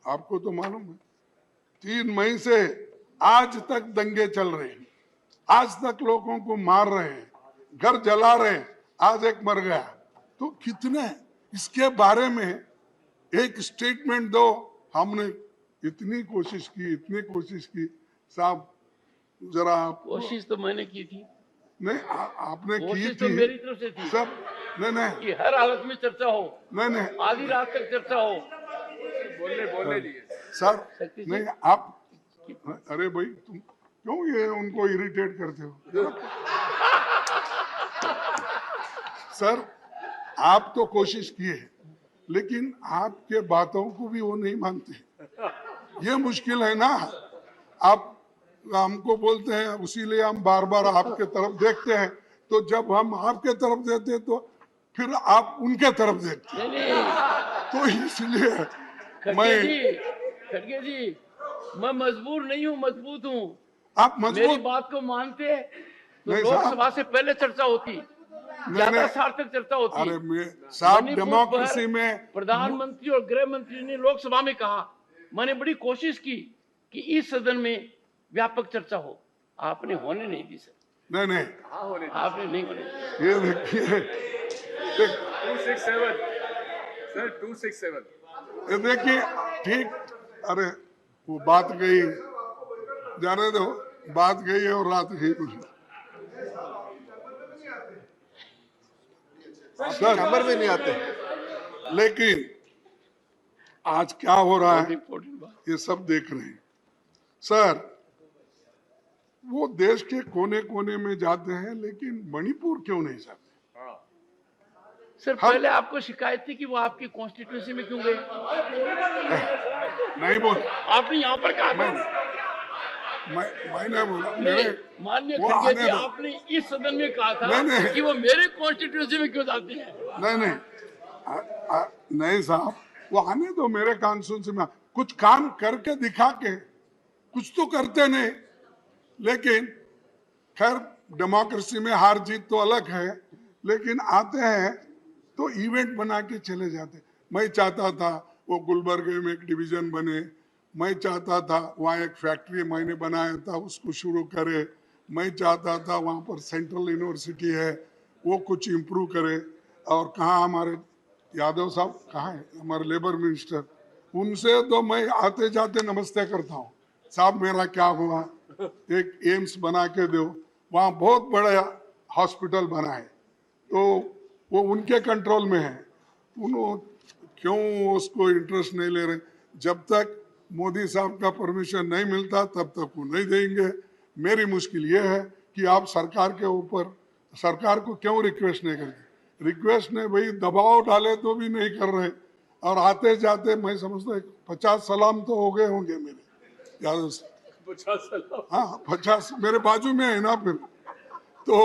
S1: आपको तो मालूम है, 3 मई से आज तक दंगे चल रहे हैं, आज तक लोगों को मार रहे हैं, घर जला रहे हैं, आज एक मर गया। तो कितने, इसके बारे में एक स्टेटमेंट दो। हमने इतनी कोशिश की साहब, जरा
S2: कोशिश तो मैंने की थी।
S1: नहीं, आपने की
S2: कोशिश
S1: थी
S2: तो मेरी तरफ से थी
S1: सब। नहीं
S2: कि हर हालत में चर्चा हो,
S1: नहीं
S2: आधी रात तक चर्चा हो।
S3: बोलने दिए
S1: सर,
S2: शक्ति जी।
S1: नहीं आप, अरे भाई तुम क्यों ये उनको इरिटेट करते हो? सर, आप तो कोशिश किए, लेकिन आपके बातों को भी वो नहीं मानते। ये मुश्किल है ना। आप हमको बोलते हैं, उसीलिए हम बार बार आपके तरफ देखते हैं। तो जब हम आपके तरफ देते तो फिर आप उनके तरफ देखते हैं।
S2: नहीं नहीं
S1: तो इसलिए
S2: खड़गे
S1: मैं,
S2: जी, खड़गे जी, मैं मजबूर नहीं हूँ, मजबूत हूँ।
S1: आप
S2: मेरी
S1: मजबूत
S2: बात को मानते तो
S1: नहीं साहब।
S2: लोकसभा से पहले चर्चा होती, ज्यादा
S1: नहीं।
S2: सार्थक चर्चा होती।
S1: अरे साहब,
S2: मणिपुर
S1: डेमोक्रेसी
S2: पर
S1: में
S2: प्रधानमंत्री और गृह मंत्री ने लोकसभा में कहा, मैंने बड़ी कोशिश की कि इस सदन में व्यापक चर्चा हो, आपने होने नहीं दी सर,
S1: नहीं नहीं,
S2: आपने नहीं होने दी।
S1: ये देखिए,
S3: 267 सर 267
S1: ये देखिए, ठीक। अरे वो बात गई, जाने दो, बात गई है और रात गई कुछ। सर
S4: चैम्बर में नहीं आते।
S1: लेकिन आज क्या हो रहा
S2: बहुत
S1: है
S2: इंपॉर्टेंट बात।
S1: ये सब देख रहे हैं सर। वो देश के कोने कोने में जाते हैं, लेकिन मणिपुर क्यों नहीं जाते?
S2: सर पहले आपको शिकायत थी कि वो आपकी कॉन्स्टिट्यूंसी में क्यों गए?
S1: नहीं बोल,
S2: आपने यहाँ पर कहा था।
S1: मैंने बोला
S2: नहीं,
S1: मेरे
S2: माननीय
S1: वो
S2: खड़गे
S1: आने
S2: जी,
S1: दो।
S2: आपने इस सदन में कहा था
S1: नहीं।
S2: कि वो मेरे कॉन्स्टिट्यूंसी में क्यों जाते हैं?
S1: नहीं नहीं साहब, वो आने दो मेरे कॉन्स्टिट्यूंसी में। कुछ काम करके दिखा के, कुछ तो करते नहीं। लेकिन खैर, डेमोक्रेसी में हार जीत तो अलग है, लेकिन आते हैं तो इवेंट बना के चले जाते। मैं चाहता था वो गुलबर्गे में एक डिवीजन बने, मैं चाहता था वहाँ एक फैक्ट्री मैंने बनाया था उसको शुरू करे, मैं चाहता था वहाँ पर सेंट्रल यूनिवर्सिटी है वो कुछ इम्प्रूव करे। और कहाँ हमारे यादव साहब कहाँ है, हमारे लेबर मिनिस्टर, उनसे तो मैं आते जाते नमस्ते करता हूँ, साहब मेरा क्या हुआ, एक एम्स बना के दो। वहाँ बहुत बड़ा हॉस्पिटल बना है, तो वो उनके कंट्रोल में है। उन्होंने क्यों उसको इंटरेस्ट नहीं ले रहे? जब तक मोदी साहब का परमिशन नहीं मिलता तब तक वो नहीं देंगे। मेरी मुश्किल ये है कि आप सरकार के ऊपर, सरकार को क्यों रिक्वेस्ट नहीं करते? रिक्वेस्ट नहीं भाई, दबाव डाले तो भी नहीं कर रहे। और आते जाते मैं समझता 50 सलाम तो हो गए होंगे मेरे यादव से।
S3: 50 सलाम।
S1: हाँ 50 मेरे बाजू में है ना। फिर तो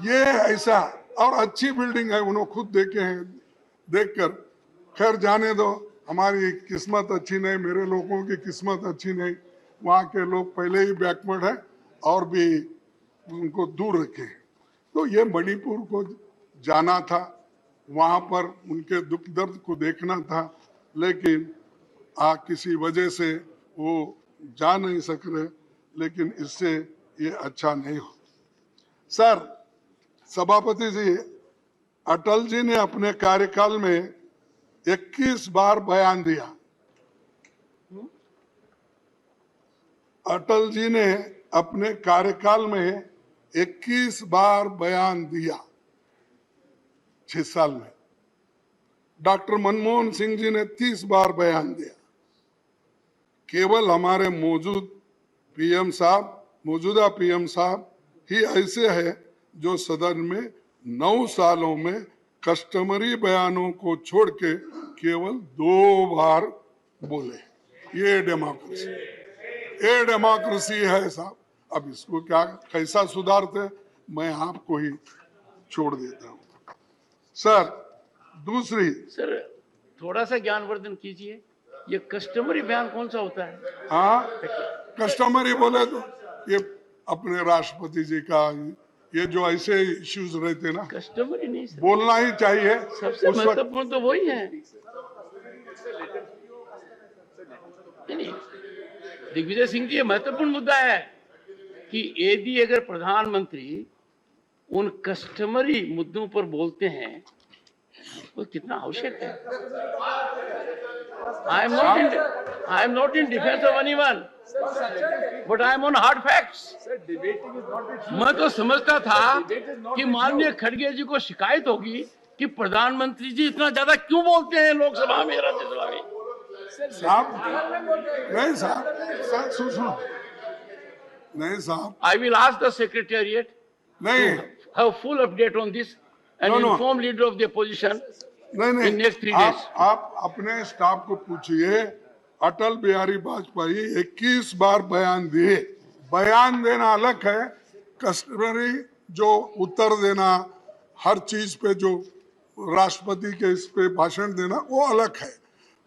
S1: ये ऐसा, और अच्छी बिल्डिंग है, उन्होंने खुद देखे हैं, देखकर। खैर जाने दो, हमारी किस्मत अच्छी नहीं, मेरे लोगों की किस्मत अच्छी नहीं। वहाँ के लोग पहले ही बैकवर्ड है और भी उनको दूर रखे। तो ये मणिपुर को जाना था, वहाँ पर उनके दुख दर्द को देखना था, लेकिन किसी वजह से वो जा नहीं सक रहे। लेकिन इससे ये अच्छा नहीं हो। सर सभापति जी, अटल जी ने अपने कार्यकाल में 21 बार बयान दिया। अटल जी ने अपने कार्यकाल में 21 बार बयान दिया 6 साल में। डॉक्टर मनमोहन सिंह जी ने 30 बार बयान दिया। केवल हमारे मौजूदा पीएम साहब ही ऐसे है जो सदन में 9 सालों में कस्टमरी बयानों को छोड़ के केवल 2 बार बोले। ये डेमोक्रेसी है साहब। अब इसको क्या कैसा सुधारते, मैं आपको ही छोड़ देता हूँ। सर दूसरी,
S2: सर थोड़ा सा ज्ञानवर्धन कीजिए, ये कस्टमरी बयान कौन सा होता है?
S1: हाँ कस्टमरी बोले तो ये अपने राष्ट्रपति जी का, ये जो ऐसे इश्यूज रहते ना,
S2: कस्टमरी नहीं सर,
S1: बोलना ही चाहिए।
S2: सबसे
S1: उस वक्त
S2: महत्वपूर्ण तो वही है। नहीं, दिग्विजय सिंह जी, ये महत्वपूर्ण मुद्दा है कि यदि अगर प्रधानमंत्री उन कस्टमरी मुद्दों पर बोलते हैं तो कितना आवश्यक है। I am not in defense of anyone, but I am on hard facts.
S3: Sir debating is not the
S2: मैं तो समझता था कि माननीय खड़गे जी को शिकायत होगी कि प्रधानमंत्री जी इतना ज्यादा क्यों बोलते हैं लोकसभा में, राज्यसभा में।
S1: साहब नहीं साहब, सुनो नहीं साहब,
S2: I will ask the secretariat
S1: नहीं
S2: have full update on this and
S1: No, no.
S2: inform leader of the opposition
S1: नहीं
S2: in next 3
S1: नहीं,
S2: days.
S1: आप अपने स्टाफ को पूछिए, अटल बिहारी वाजपेयी 21 बार बयान दिए। बयान देना अलग है, कस्टमरी जो उत्तर देना, हर चीज पे जो राष्ट्रपति के इस पे भाषण देना, वो अलग है।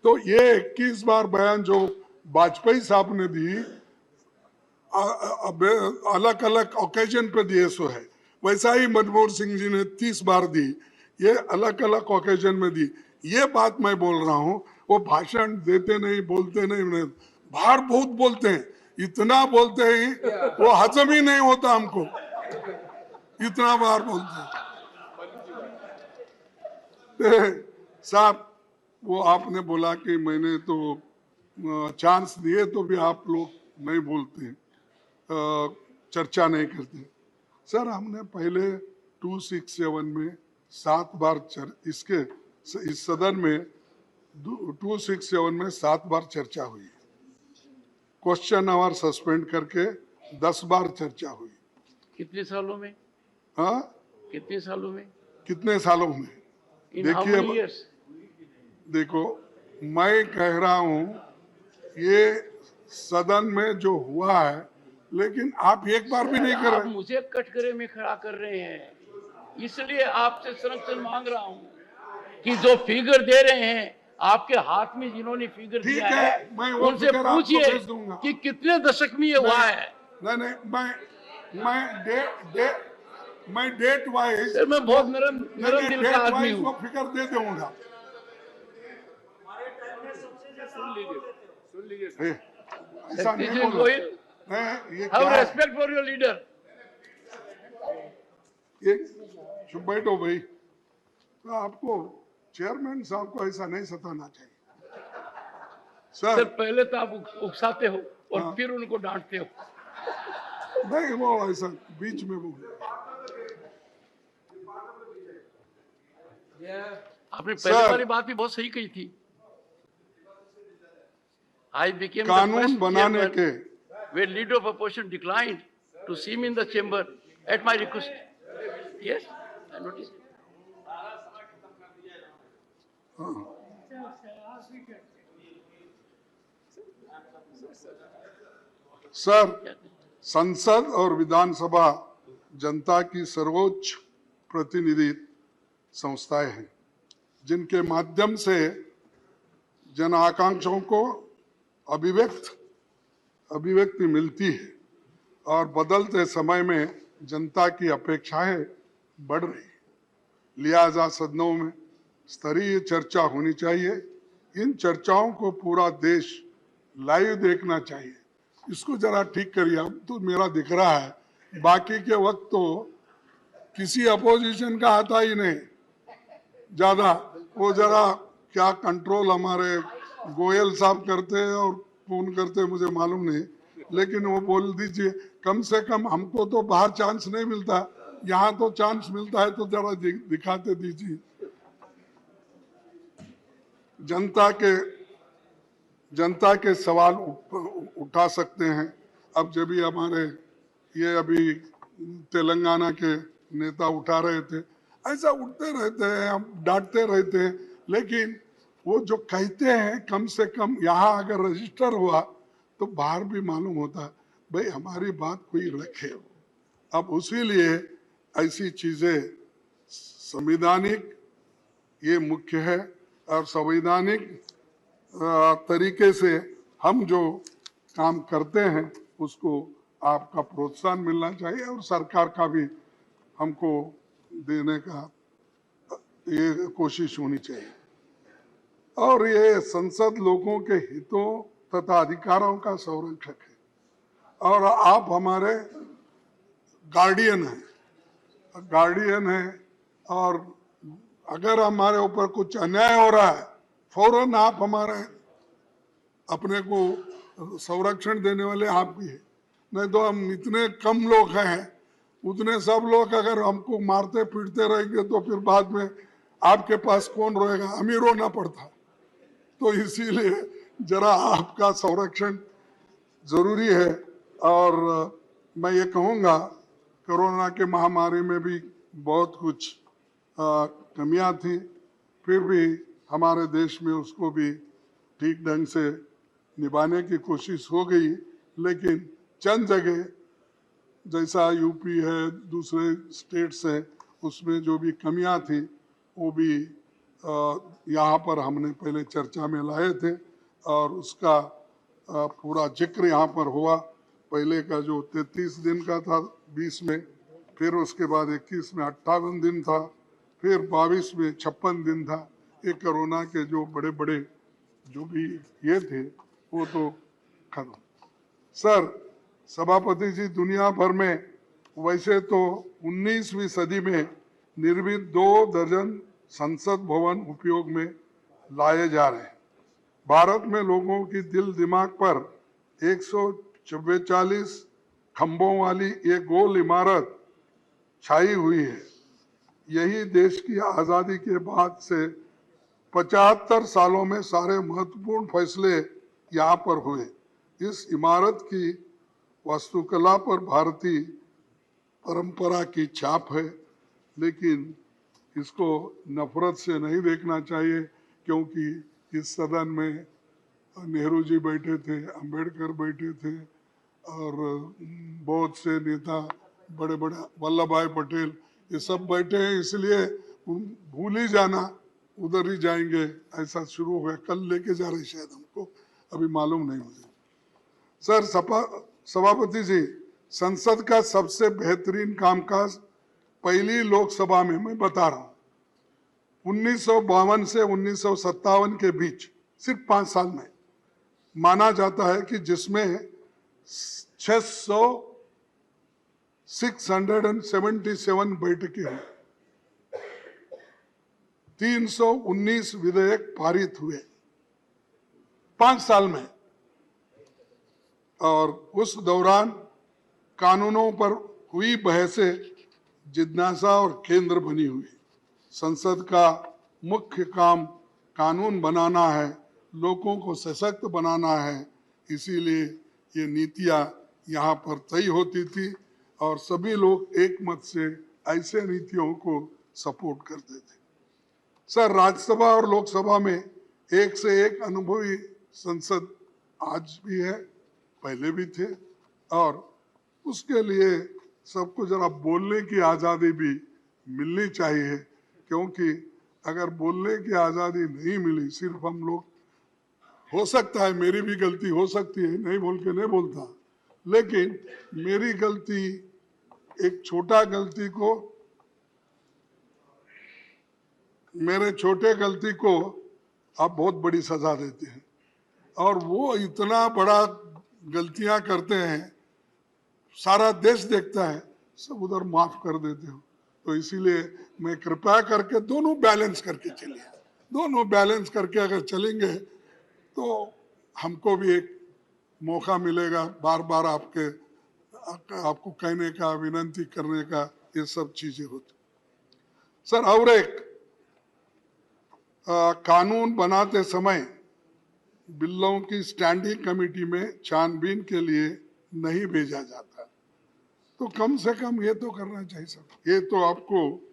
S1: तो ये 21 बार बयान जो वाजपेयी साहब ने दी, अलग अलग ओकेजन पे दिए सो है। वैसा ही मनमोहन सिंह जी ने 30 बार दी, ये अलग अलग ओकेजन में दी। ये बात मैं बोल रहा हूँ, वो भाषण देते नहीं, बोलते नहीं, बाहर बहुत बोलते हैं, इतना बोलते हैं वो हजम ही नहीं होता हमको, इतना बार बोलते हैं। साहब, वो आपने बोला कि मैंने तो चांस दिए तो भी आप लोग नहीं बोलते, चर्चा नहीं करते। सर, हमने पहले 267 में 7 बार इस सदन में 267 में 7 बार चर्चा हुई, क्वेश्चन आवर सस्पेंड करके 10 बार चर्चा हुई।
S2: कितने सालों में?
S1: हाँ,
S2: कितने सालों में?
S1: कितने सालों में?
S2: In how many years?
S1: देखो, मैं कह रहा हूं ये सदन में जो हुआ है, लेकिन आप एक बार भी नहीं कर
S2: आप
S1: रहे।
S2: मुझे कटघरे में खड़ा कर रहे हैं, इसलिए आपसे संरक्षण मांग रहा हूं कि जो फिगर दे रहे हैं, आपके हाथ में जिन्होंने फिगर
S1: ठीक
S2: दिया
S1: है,
S2: है,
S1: मैं वो
S2: उनसे
S1: फिगर आपको
S2: पूछिए
S1: भेज दूंगा।
S2: कि कितने दशक में ये हुआ है।
S1: नहीं, मैं डेट वाइज,
S2: सर, मैं बहुत नरम दिल का आदमी हूँ।
S1: वो फिगर दे दूंगा।
S3: सुन लीजिए
S1: ए, ऐसा नहीं
S2: This is
S1: बोला।
S2: Goyal.
S1: नहीं, ये
S2: Have
S1: क्या है?
S2: respect for your leader.
S1: ये चुप बैठो भाई, तो आपको चेयरमैन साहब को ऐसा नहीं सताना चाहिए।
S2: सर,
S1: सर,
S2: पहले तो आप उकसाते हो और
S1: हाँ।
S2: फिर उनको डांटते हो।
S1: नहीं, वो ऐसा बीच में बोल।
S2: आपने
S1: सर।
S2: पहले वाली बात भी बहुत सही कही थी। I became the
S1: कानून
S2: first
S1: बनाने
S2: chairman
S1: के
S2: when leader of opposition declined to see me in the chamber at my request. Yes, I noticed.
S1: Sir, संसद और विधानसभा जनता की सर्वोच्च प्रतिनिधि संस्थाएं हैं, जिनके माध्यम से जन आकांक्षाओं को अभिव्यक्ति मिलती है और बदलते समय में जनता की अपेक्षाएं बढ़ रही है। लिहाजा सदनों में स्तरीय चर्चा होनी चाहिए। इन चर्चाओं को पूरा देश लाइव देखना चाहिए। इसको जरा ठीक करिए। अब तो मेरा दिख रहा है, बाकी के वक्त तो किसी अपोजिशन का आता ही नहीं ज्यादा। वो जरा क्या कंट्रोल हमारे गोयल साहब करते हैं और फोन करते हैं, मुझे मालूम नहीं, लेकिन वो बोल दीजिए। कम से कम हमको तो बाहर चांस नहीं मिलता, यहाँ तो चांस मिलता है, तो जरा दिखाते दीजिए। जनता के सवाल उठा सकते हैं। अब जब भी हमारे ये अभी तेलंगाना के नेता उठा रहे थे, ऐसा उठते रहते हैं, हम डांटते रहते हैं, लेकिन वो जो कहते हैं कम से कम यहाँ अगर रजिस्टर हुआ तो बाहर भी मालूम होता है भाई हमारी बात कोई रखे। अब उसी लिए ऐसी चीजें संवैधानिक ये मुख्य है, और संवैधानिक तरीके से हम जो काम करते हैं उसको आपका प्रोत्साहन मिलना चाहिए, और सरकार का भी हमको देने का ये कोशिश होनी चाहिए। और ये संसद लोगों के हितों तथा अधिकारों का संरक्षक है, और आप हमारे गार्डियन हैं, और अगर हमारे ऊपर कुछ अन्याय हो रहा है, फौरन आप हमारे अपने को संरक्षण देने वाले आप भी हैं। नहीं तो हम इतने कम लोग हैं, उतने सब लोग अगर हमको मारते पीटते रहेंगे तो फिर बाद में आपके पास कौन रहेगा, हम ही रोना पड़ता। तो इसीलिए जरा आपका संरक्षण जरूरी है। और मैं ये कहूँगा, कोरोना के महामारी में भी बहुत कुछ कमियां थी, फिर भी हमारे देश में उसको भी ठीक ढंग से निभाने की कोशिश हो गई। लेकिन चंद जगह जैसा यूपी है, दूसरे स्टेट्स हैं, उसमें जो भी कमियां थी वो भी यहाँ पर हमने पहले चर्चा में लाए थे और उसका पूरा जिक्र यहाँ पर हुआ। पहले का जो 33 दिन का था 20 में, फिर उसके बाद 21 में 58 दिन था, फिर 22 में 56 दिन था। ये कोरोना के जो बड़े बड़े जो भी ये थे वो तो खत्म। सर सभापति जी, दुनिया भर में वैसे तो 19वीं सदी में निर्मित 2 दर्जन संसद भवन उपयोग में लाए जा रहे हैं। भारत में लोगों की दिल दिमाग पर 144 खंभों वाली ये गोल इमारत छाई हुई है। यही देश की आज़ादी के बाद से 75 सालों में सारे महत्वपूर्ण फैसले यहाँ पर हुए। इस इमारत की वास्तुकला पर भारतीय परंपरा की छाप है, लेकिन इसको नफरत से नहीं देखना चाहिए, क्योंकि इस सदन में नेहरू जी बैठे थे, अंबेडकर बैठे थे और बहुत से नेता, बड़े बड़े वल्लभ भाई पटेल, ये सब बैठे हैं। इसलिए भूल ही जाना, उधर ही जाएंगे, ऐसा शुरू हो गया। कल लेके जा रहे शायद, हमको अभी मालूम नहीं मुझे। सर सभापति जी, संसद का सबसे बेहतरीन कामकाज पहली लोकसभा में, मैं बता रहा हूं, 1952 से 1957 के बीच सिर्फ 5 साल में माना जाता है कि जिसमें 677 बैठकें हुई, 319 विधेयक पारित हुए 5 साल में। और उस दौरान कानूनों पर हुई बहसें जिज्ञासा और केंद्र बनी हुई। संसद का मुख्य काम कानून बनाना है, लोगों को सशक्त बनाना है, इसीलिए ये नीतियाँ यहाँ पर तय होती थी और सभी लोग एक मत से ऐसे नीतियों को सपोर्ट करते थे। सर, राज्यसभा और लोकसभा में एक से एक अनुभवी संसद आज भी है, पहले भी थे, और उसके लिए सबको जरा बोलने की आज़ादी भी मिलनी चाहिए, क्योंकि अगर बोलने की आज़ादी नहीं मिली, सिर्फ हम लोग, हो सकता है मेरी भी गलती हो सकती है, नहीं बोल के नहीं बोलता, लेकिन मेरी गलती, एक छोटा गलती को, मेरे छोटे गलती को आप बहुत बड़ी सजा देते हैं, और वो इतना बड़ा गलतियां करते हैं, सारा देश देखता है, सब उधर माफ कर देते हो। तो इसीलिए मैं कृपया करके दोनों बैलेंस करके चलिए, दोनों बैलेंस करके अगर चलेंगे तो हमको भी एक मौका मिलेगा बार बार आपको कहने का, विनती करने का, ये सब चीजें होती। सर, और एक कानून बनाते समय बिलों की स्टैंडिंग कमेटी में छानबीन के लिए नहीं भेजा जाता, तो कम से कम ये तो करना चाहिए सर, ये तो आपको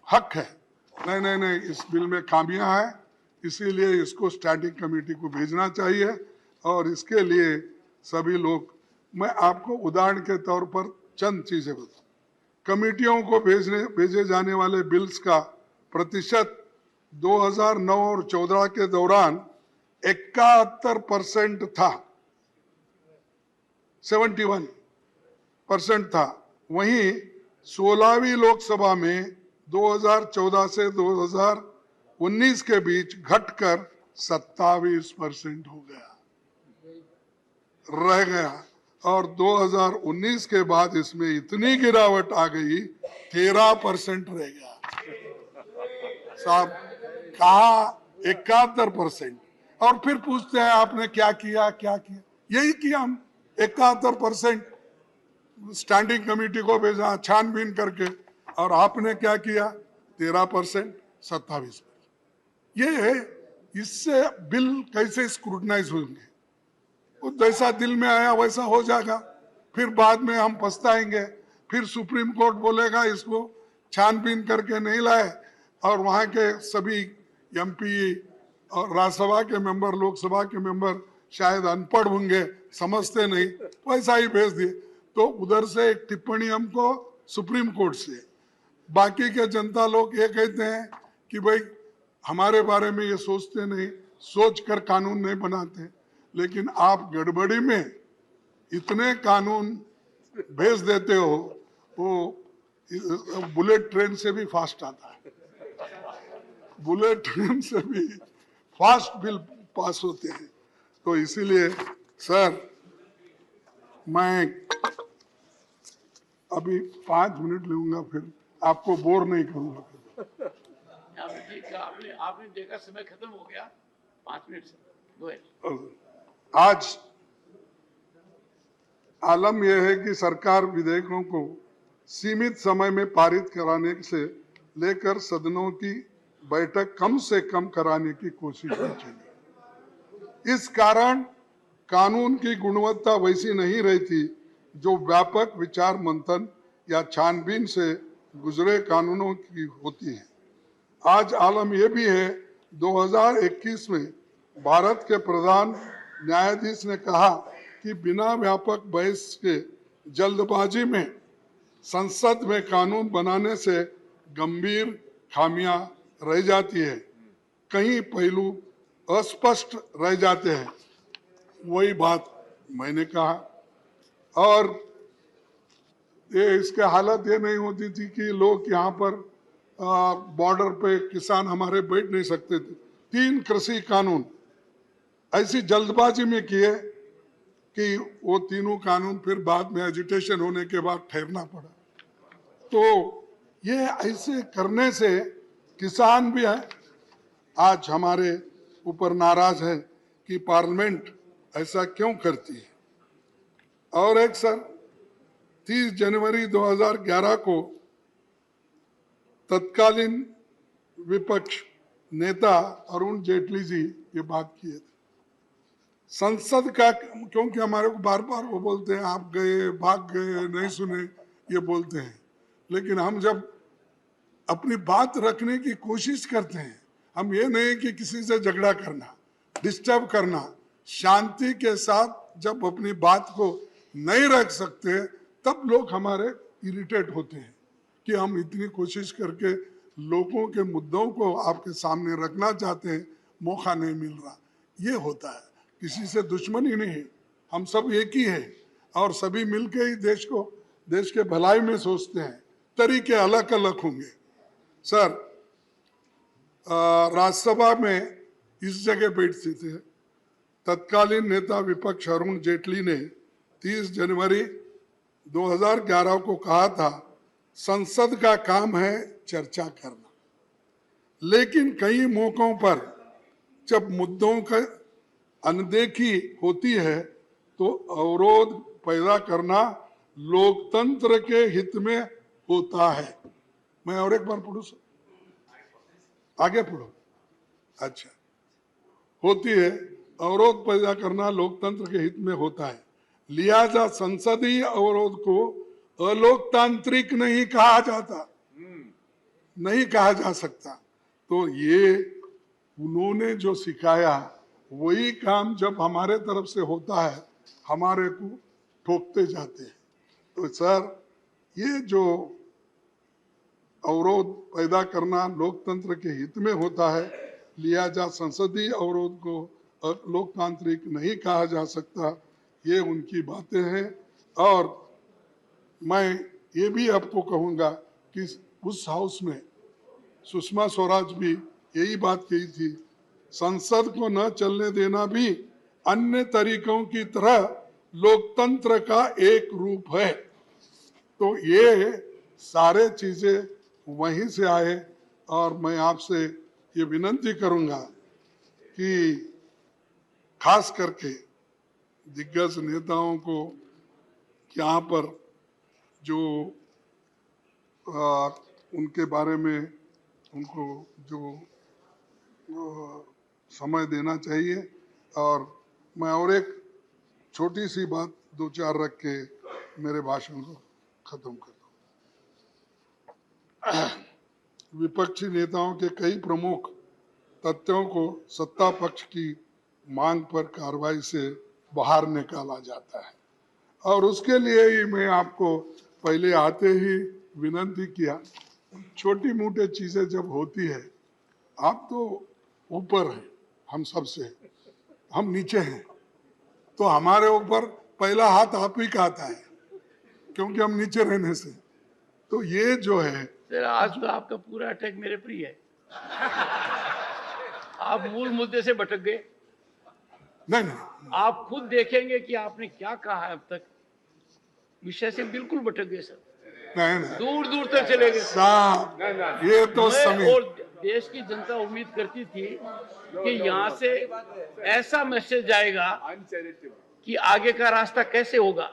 S1: हक है। नहीं नहीं नहीं, इस बिल में खामियां हैं, इसीलिए इसको स्टैंडिंग कमेटी को भेजना चाहिए। और इसके लिए सभी लोग, मैं आपको उदाहरण के तौर पर चंद चीजें बताऊं। कमेटियों को भेजे जाने वाले बिल्स का प्रतिशत 2009 और 14 के दौरान 71% था, 71% था। वहीं 16वीं लोकसभा में 2014 से 2019 के बीच घटकर 27% हो गया, रह गया। और 2019 के बाद इसमें इतनी गिरावट आ गई, 13% रह गया। साहब, कहा 71%, और फिर पूछते हैं आपने क्या किया, क्या किया? यही किया हम, 71% स्टैंडिंग कमेटी को भेजा छानबीन करके, और आपने क्या किया? 13%, 27%। ये है, इससे बिल कैसे स्क्रूटनाइज होंगे? वो जैसा दिल में आया वैसा हो जाएगा, फिर बाद में हम पछताएंगे, फिर सुप्रीम कोर्ट बोलेगा इसको छानबीन करके नहीं लाए और वहाँ के सभी एमपी और राज्यसभा के मेंबर, लोकसभा के मेंबर शायद अनपढ़ होंगे, समझते नहीं, वैसा ही भेज दिए। तो उधर से एक टिप्पणी हमको सुप्रीम कोर्ट से, बाकी के जनता लोग ये कहते हैं कि भाई हमारे बारे में ये सोचते नहीं, सोच कर कानून नहीं बनाते। लेकिन आप गड़बड़ी में इतने कानून भेज देते हो, वो बुलेट ट्रेन से भी फास्ट आता है, बुलेट ट्रेन से भी फास्ट बिल पास होते हैं। तो इसीलिए सर मैं अभी 5 मिनट लूंगा, फिर आपको बोर नहीं करूंगा।
S2: आपने आपने देखा समय खत्म हो गया 5 मिनट से। Go ahead.
S1: आज आलम यह है कि सरकार विधेयकों को सीमित समय में पारित कराने से लेकर सदनों की बैठक कम से कम कराने की कोशिश की चली। इस कारण कानून की गुणवत्ता वैसी नहीं रहती जो व्यापक विचार मंथन या छानबीन से गुजरे कानूनों की होती है। आज आलम यह भी है, 2021 में भारत के प्रधान न्यायाधीश ने कहा कि बिना व्यापक बहस के जल्दबाजी में संसद में कानून बनाने से गंभीर खामियां रह जाती है, कई पहलू अस्पष्ट रह जाते हैं। वही बात मैंने कहा। और ये इसके हालत ये नहीं होती थी कि लोग यहाँ पर बॉर्डर पे किसान हमारे बैठ नहीं सकते थे। 3 कृषि कानून ऐसी जल्दबाजी में किए कि वो तीनों कानून फिर बाद में एजिटेशन होने के बाद ठहरना पड़ा। तो ये ऐसे करने से किसान भी है आज हमारे ऊपर नाराज है कि पार्लियामेंट ऐसा क्यों करती है। और एक सर 30 जनवरी 2011 को तत्कालीन विपक्ष नेता अरुण जेटली जी ये बात किए थे। संसद का, क्योंकि हमारे को बार बार वो बोलते हैं आप गए, भाग गए, नहीं सुने, ये बोलते हैं। लेकिन हम जब अपनी बात रखने की कोशिश करते हैं, हम ये नहीं कि किसी से झगड़ा करना, डिस्टर्ब करना, शांति के साथ जब अपनी बात को नहीं रख सकते तब लोग हमारे इरिटेट होते हैं कि हम इतनी कोशिश करके लोगों के मुद्दों को आपके सामने रखना चाहते हैं, मौका नहीं मिल रहा। ये होता है, किसी से दुश्मनी नहीं है, हम सब एक ही है और सभी मिलके ही देश के भलाई में सोचते हैं। तरीके अलग अलग होंगे। सर राज्यसभा में इस जगह बैठते थे तत्कालीन नेता विपक्ष अरुण जेटली ने 30 जनवरी 2011 को कहा था, संसद का काम है चर्चा करना, लेकिन कई मौकों पर जब मुद्दों का अनदेखी होती है तो अवरोध पैदा करना लोकतंत्र के हित में होता है। मैं और एक बार पढ़ूं सर, आगे पढ़ो। अच्छा, होती है, अवरोध पैदा करना लोकतंत्र के हित में होता है, लिहाजा संसदीय अवरोध को अलोकतांत्रिक नहीं कहा जाता, नहीं कहा जा सकता। तो ये उन्होंने जो सिखाया वही काम जब हमारे तरफ से होता है हमारे को ठोकते जाते हैं। तो सर ये जो अवरोध पैदा करना लोकतंत्र के हित में होता है, लिहाजा संसदीय अवरोध को लोकतांत्रिक नहीं कहा जा सकता, ये उनकी बातें हैं। और मैं ये भी आपको कहूँगा कि उस हाउस में सुषमा स्वराज भी यही बात कही थी, संसद को न चलने देना भी अन्य तरीकों की तरह लोकतंत्र का एक रूप है। तो ये सारे चीजें वहीं से आए। और मैं आपसे ये विनती करूंगा कि खास करके दिग्गज नेताओं को यहाँ पर जो उनके बारे में उनको जो समय देना चाहिए। और मैं और एक छोटी सी बात 2-4 रख के मेरे भाषण को खत्म करता हूँ। विपक्षी नेताओं के कई प्रमुख तथ्यों को सत्ता पक्ष की मांग पर कार्रवाई से बाहर निकाला जाता है और उसके लिए ही मैं आपको पहले आते ही विनती किया, छोटी मोटी चीजें जब होती है, आप तो ऊपर हैं हम सबसे, हम नीचे हैं, तो हमारे ऊपर पहला हाथ आप ही का आता है क्योंकि हम नीचे रहने से। तो ये जो है
S2: सर, आज तो आपका पूरा अटैक मेरे पर ही है। आप मूल मुद्दे से भटक गए।
S1: नहीं नहीं,
S2: आप खुद देखेंगे कि आपने क्या कहा है अब तक, विषय से बिल्कुल भटक गए सर,
S1: नहीं नहीं
S2: दूर दूर तक चले गए।
S1: साहब, ये तो
S2: मैं
S1: समय
S2: और देश की जनता उम्मीद करती थी कि यहाँ से ऐसा मैसेज जाएगा
S3: Uncharitable.
S2: कि आगे का रास्ता कैसे होगा।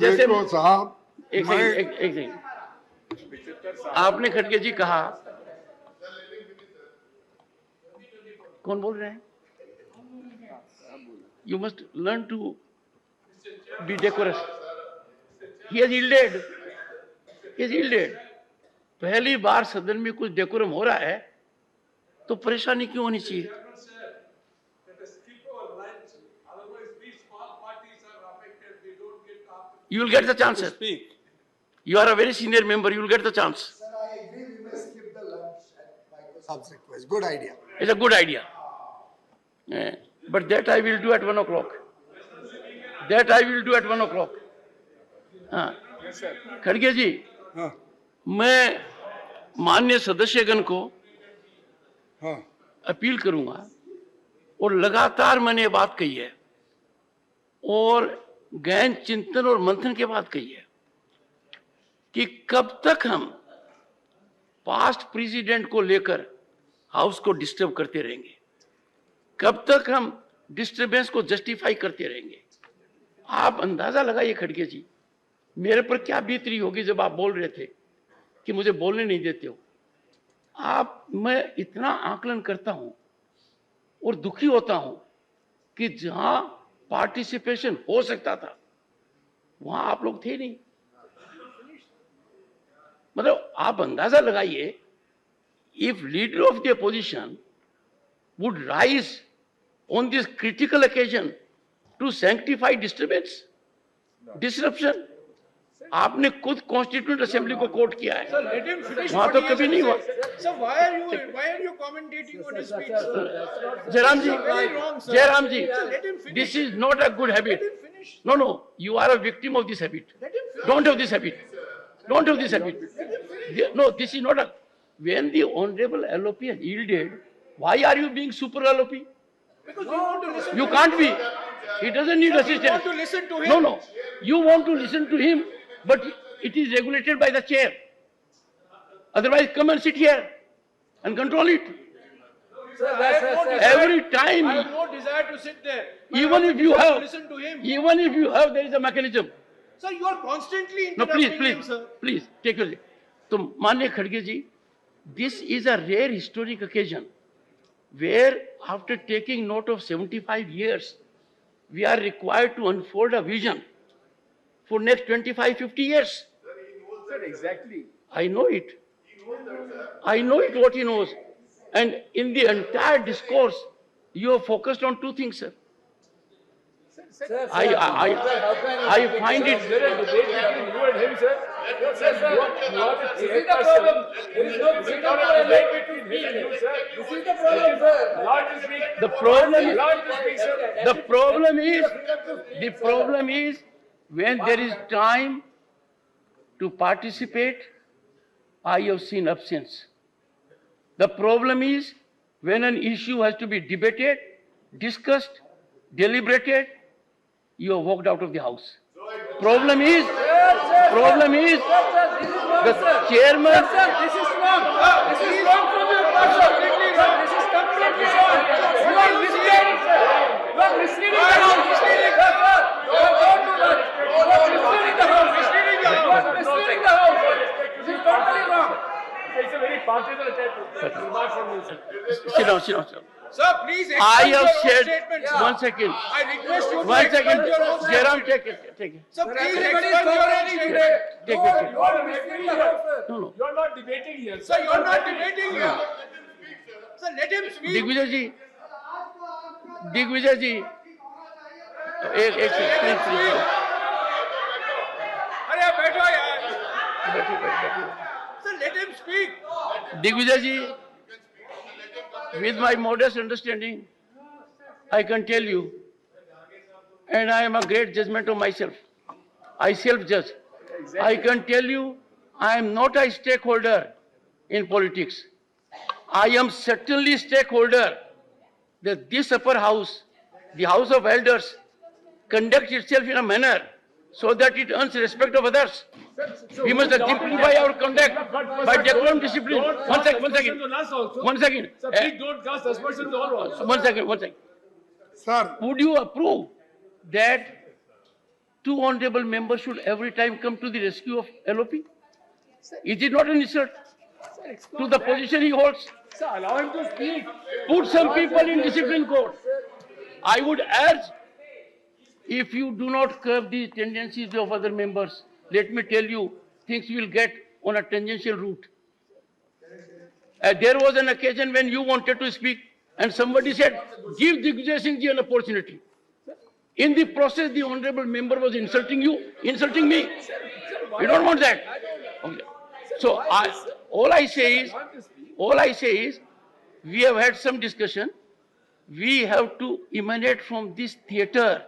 S2: जैसे
S1: देखो साहब,
S2: एक
S1: मैं
S2: सेकंड, एक सेकंड, आपने खड़गे जी कहा, कौन बोल रहे हैं? You must learn to be decorous. He has yielded. He has yielded. पहली बार सदन में कुछ डेकोरम हो रहा है तो परेशानी क्यों होनी चाहिए? You will get the chance, sir. You are a very senior member. You will get the chance.
S4: Sir, I agree. We may skip the lunch at Microsoft's request. Good idea.
S2: It's a good idea. But that I will do at 1 o'clock. That I will do at 1 o'clock. हाँ, खड़गे जी,
S1: हाँ
S2: मैं माननीय सदस्यगण को
S1: हाँ
S2: appeal करूंगा और लगातार मैंने ये बात कही है और गहन चिंतन और मंथन के बाद कही है कि कब तक हम पास्ट प्रेसिडेंट को लेकर हाउस को डिस्टर्ब करते रहेंगे, कब तक हम डिस्टर्बेंस को जस्टिफाई करते रहेंगे। आप अंदाजा लगाइए खड़गे जी, मेरे पर क्या बीत रही होगी जब आप बोल रहे थे कि मुझे बोलने नहीं देते हो। मैं इतना आकलन करता हूं और दुखी होता हूं कि जहां पार्टिसिपेशन हो सकता था वहां आप लोग थे नहीं। मतलब आप अंदाजा लगाइए, if leader of the opposition would rise on this critical occasion to sanctify disturbance, disruption. आपने खुद कॉन्स्टिट्यूंट असेंबली को कोट किया है,
S5: Let him finish
S2: वहां
S5: what
S2: तो
S5: he has
S2: कभी
S5: to
S2: नहीं
S5: say.
S2: हुआ।
S5: Sir, why are you commentating on his speech, sir?
S2: Jairam ji,
S5: Very wrong, sir.
S2: Jairam ji,
S5: Sir, let him finish.
S2: this is not a good habit.
S5: Let him finish.
S2: No, you are a victim of this habit.
S5: Let him finish.
S2: Don't have this habit. Don't have this habit. No, this is not a. When the honorable LOP has yielded, why are you being super LOP?
S5: Because you want to listen.
S2: You can't be. He doesn't need
S5: You
S2: assistance.
S5: want to listen to him.
S2: No. You want to listen to him, but it is regulated by the chair. Otherwise, come and sit here and control it. Every
S5: I
S2: time,
S5: have no desire to sit there. But
S2: even
S5: I
S2: if you
S5: desire to
S2: have,
S5: listen to him.
S2: even if you have, there is a mechanism.
S5: Sir, you are constantly
S2: No,
S5: interrupting him, sir.
S2: please, take your seat. So, माननीय खड़गे जी, this is a rare historic occasion where after taking note of 75 years, we are required to unfold a vision for next 25-50 years.
S3: Sir, exactly.
S2: I know it. I know it what he knows. And in the entire discourse, you have focused on two things, sir. I find it.
S3: There is debate between you and him, sir. Sir, you are the chairperson. There is no debate between him and you, sir. This is the problem, sir. Lord is weak.
S2: The problem is,
S3: Lord is weak, sir.
S2: the problem is when there is time to participate, I have seen absence. The problem is when an issue has to be debated, discussed, deliberated, you have walked out of the house. Problem is the chairman.
S5: This is wrong. This is wrong from your part, sir. This is completely wrong. You are misleading, sir. You are misleading the house. Misleading the house. You are misleading the house. Misleading the house. You are misleading the house. This is totally wrong.
S3: It's a very partisan attack. Remark from you, sir.
S2: Sit down.
S5: Sir, please
S2: I
S5: explain
S2: have
S5: your own
S2: said,
S5: statement, sir.
S2: one second,
S5: I request you to
S2: one
S5: explain
S2: second,
S5: your own
S2: Jairam,
S5: statement.
S2: take it, take it.
S5: Sir,
S3: Sir,
S5: please
S3: everybody is
S5: explain your own
S3: cooperating
S5: statement.
S3: today.
S2: Take
S3: No,
S2: it, take it.
S3: you are misleading the house, sir.
S2: No, no.
S3: You are not debating here.
S5: Sir, you are not debating here. Sir, let him speak.
S2: Digvijay जी, दिग्विजय जी, एक second, please.
S5: अरे आप बैठो यार. Sir, let him speak.
S2: Digvijay ji, with my modest understanding, I can tell you, and I am a great judgment of myself. I self-judge. I can tell you, I am not a stakeholder in politics. I am certainly stakeholder that this upper house, the House of Elders, conducts itself in a manner so that it earns respect of others. We must exemplify our conduct by decorum discipline. One second. One second.
S3: Sir, please don't cast aspersions on us.
S2: One second.
S1: Sir,
S2: Would you approve that two honorable members should every time come to the rescue of LOP? Is it not an insult to the position he holds?
S3: Sir, allow him to speak.
S2: Put some people in discipline court. I would urge, if you do not curb the tendencies of other members, let me tell you, things will get on a tangential route. There was an occasion when you wanted to speak and somebody said, give Digvijay Singh ji an opportunity. In the process, the honorable member was insulting you, insulting me. We don't want that. Okay. So all I say is, we have had some discussion. We have to emanate from this theater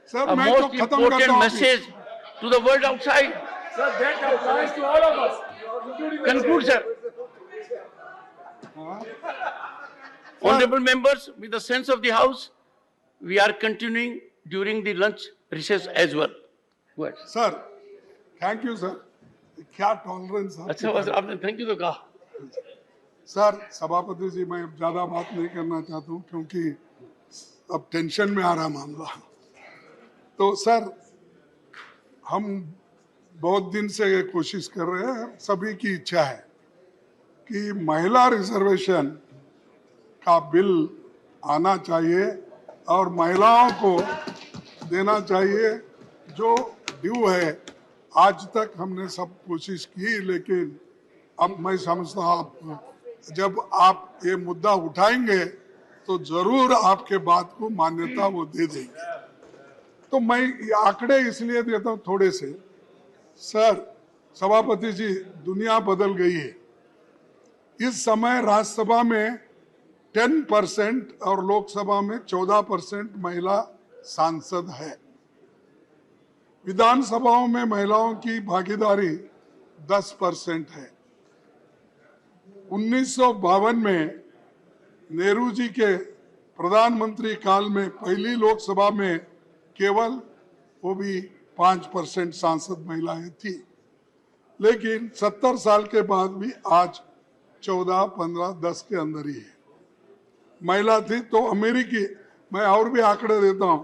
S1: sir,
S2: a
S1: मैं तो
S2: most
S1: खत्म करता
S2: important
S1: हूँ.
S2: message to the world outside.
S3: Sir, that applies to all of us, including the
S2: Conclude, sir. Honorable members, with the sense of the House, we are continuing during the lunch recess as well. Go ahead.
S1: Sir, thank you sir. क्या tolerance है
S2: अच्छा बस आपने thank you तो कहा.
S1: Sir. सभापति जी, मैं ज्यादा बात नहीं करना चाहता हूँ क्योंकि अब टेंशन में आ रहा मामला. तो सर, हम बहुत दिन से ये कोशिश कर रहे हैं, सभी की इच्छा है कि महिला रिजर्वेशन का बिल आना चाहिए और महिलाओं को देना चाहिए जो ड्यू है. आज तक हमने सब कोशिश की, लेकिन अब मैं समझता हूँ जब आप ये मुद्दा उठाएंगे तो जरूर आपके बात को मान्यता वो दे देंगे. तो मैं ये आंकड़े इसलिए देता हूँ थोड़े से. सर, सभापति जी, दुनिया बदल गई है. इस समय राज्यसभा में 10% और लोकसभा में 14% महिला सांसद है. विधानसभाओं में महिलाओं की भागीदारी 10% है. 1952 में नेहरू जी के प्रधानमंत्री काल में पहली लोकसभा में केवल वो भी 5% सांसद महिलाएं थी. लेकिन 70 साल के बाद भी आज 14, 15, 10 के अंदर ही है महिला थी. तो अमेरिकी, मैं और भी आंकड़े देता हूं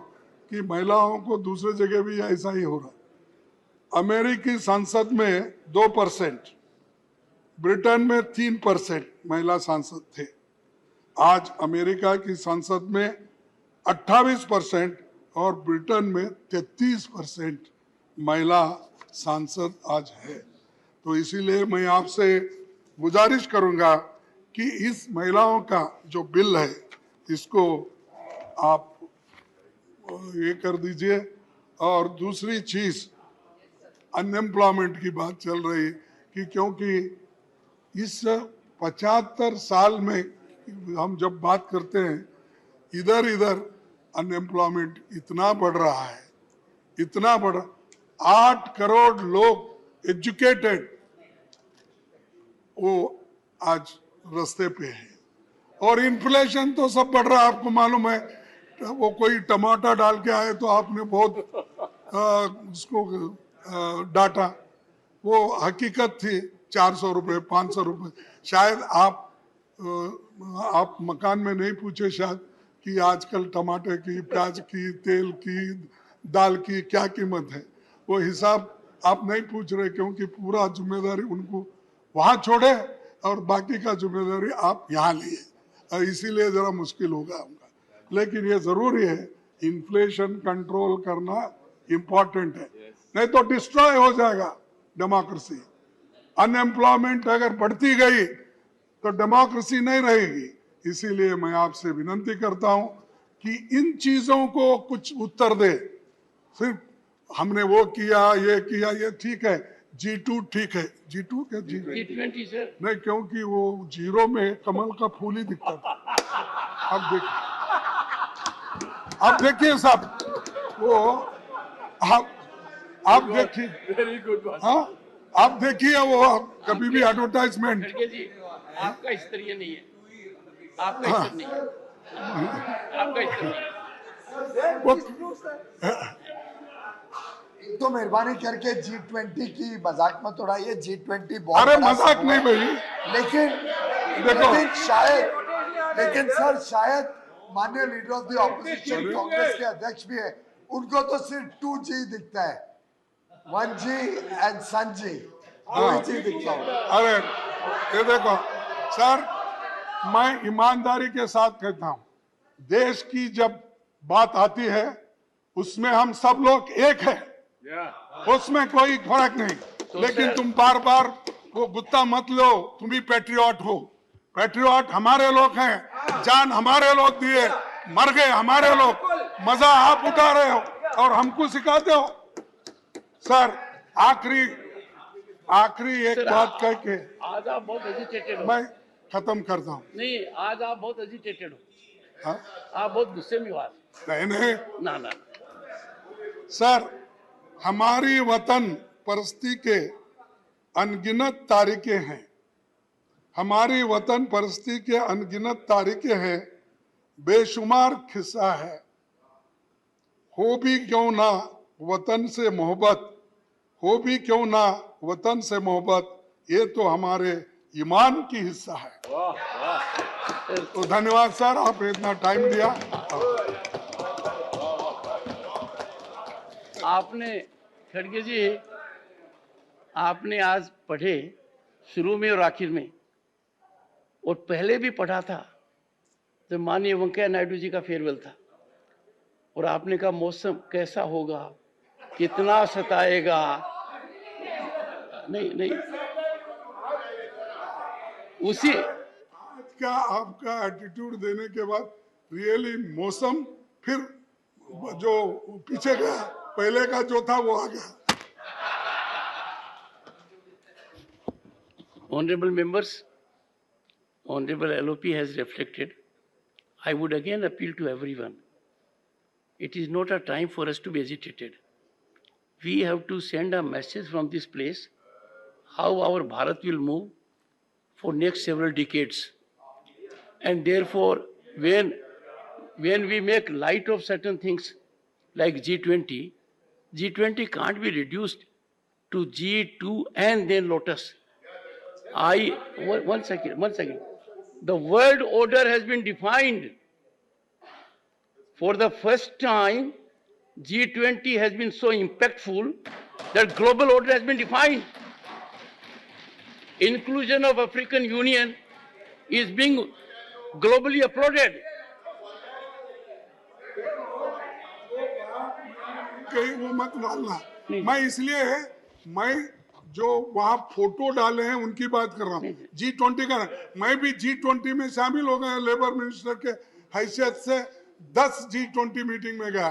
S1: कि महिलाओं को दूसरे जगह भी ऐसा ही हो रहा. अमेरिकी संसद में 2%, ब्रिटेन में 3% महिला सांसद थे. आज अमेरिका की संसद में 28% और ब्रिटेन में 33% महिला सांसद आज है. तो इसीलिए मैं आपसे गुजारिश करूंगा कि इस महिलाओं का जो बिल है इसको आप ये कर दीजिए. और दूसरी चीज, अनएम्प्लॉयमेंट की बात चल रही कि क्योंकि इस 75 साल में हम जब बात करते हैं, इधर अनएम्प्लॉयमेंट इतना बढ़ रहा है, इतना बढ़. 8 करोड़ लोग एजुकेटेड वो आज रास्ते पे है. और इन्फ्लेशन तो सब बढ़ रहा है, आपको मालूम है. वो कोई टमाटर डाल के आए तो आपने बहुत उसको डांटा. वो हकीकत थी 400 रुपये, 500 रुपये. शायद आप मकान में नहीं पूछे शायद कि आजकल टमाटर की, प्याज की, तेल की, दाल की क्या कीमत है. वो हिसाब आप नहीं पूछ रहे क्योंकि पूरा जिम्मेदारी उनको वहां छोड़े और बाकी का जिम्मेदारी आप यहाँ लिए. इसीलिए जरा मुश्किल होगा उनका, लेकिन ये जरूरी है, इन्फ्लेशन कंट्रोल करना इम्पोर्टेंट है, नहीं तो डिस्ट्रॉय हो जाएगा डेमोक्रेसी। अनएम्प्लॉयमेंट अगर बढ़ती गई तो डेमोक्रेसी नहीं रहेगी। इसीलिए मैं आपसे विनती करता हूं कि इन चीजों को कुछ उत्तर दे। सिर्फ हमने वो किया, ये ठीक है, G2 ठीक है, G2 क्या
S2: G20 सर,
S1: नहीं, क्योंकि वो जीरो में कमल का फूल ही दिखता था। अब देखिए साहब, वो आप देखिए,
S3: Very good one.
S1: हाँ आप देखिए, वो कभी भी एडवर्टाइजमेंट,
S2: खड़गे जी आपका स्तरीय नहीं है, आपका स्तर नहीं है, आपका स्तर नहीं है।
S1: वो
S4: तो मेहरबानी करके G20 की मजाक मत उड़ाइए। G20 बहुत
S1: अरे
S4: बड़ा
S1: मजाक
S4: समूह
S1: नहीं
S4: है।
S1: भाई,
S4: लेकिन सर शायद माननीय leader of the opposition Congress के अध्यक्ष भी है, उनको तो सिर्फ 2G दिखता है, 1G and sun ji, 2G दिखता है।
S1: अरे ये देखो सर, मैं ईमानदारी के साथ कहता हूं, देश की जब बात आती है उसमें हम सब लोग एक है, उसमें कोई फर्क नहीं। लेकिन तुम बार बार वो गुत्ता मत लो, तुम भी पैट्रियट हो। पैट्रियट हमारे लोग हैं, जान हमारे लोग दिए, मर गए हमारे लोग, मजा आप उठा रहे हो और हमको सिखाते हो। सर आखिरी एक बात कह के
S2: आज आप बहुत एजिटेटेड हो।
S1: मैं खत्म करता हूँ।
S2: नहीं, आज आप बहुत एजिटेटेड हो,
S1: हाँ?
S2: आप बहुत गुस्से में हो आज।
S1: नहीं
S2: ना
S1: सर, हमारी वतन परस्ती के अनगिनत तारीखें हैं, हमारी वतन परस्ती के अनगिनत तारीखें हैं, बेशुमार खिस्सा है। हो भी क्यों ना वतन से मोहब्बत, हो भी क्यों ना वतन से मोहब्बत, ये तो हमारे ईमान की हिस्सा है। तो धन्यवाद सर, आपने इतना टाइम दिया।
S2: आपने खड़गे जी, आपने आज पढ़े शुरू में और आखिर में, और पहले भी पढ़ा था जब माननीय वेंकैया नायडू जी का फेयरवेल था, और आपने कहा मौसम कैसा होगा, कितना सताएगा। नहीं उसी
S1: आज का आपका एटीट्यूड देने के बाद रियली मौसम फिर जो पीछे गया, पहले का जो था वो आ गया।
S2: Honorable members, Honorable LOP has reflected. I would again appeal to everyone. It is not a time for us to be agitated. We have to send a message from this place how our Bharat will move for next several decades. And therefore, when we make light of certain things like G20, G20 can't be reduced to G2 and then Lotus. One second. The world order has been defined. For the first time, G20 has been so impactful that global order has been defined. Inclusion of African Union is being globally applauded.
S1: कहीं वो मत डालना, मैं इसलिए मैं जो वहाँ photo डाले हैं उनकी बात कर रहा हूँ। G20 का, मैं भी G20 में शामिल हो गया, लेबर मिनिस्टर के हैसियत से 10 G20 मीटिंग में गया,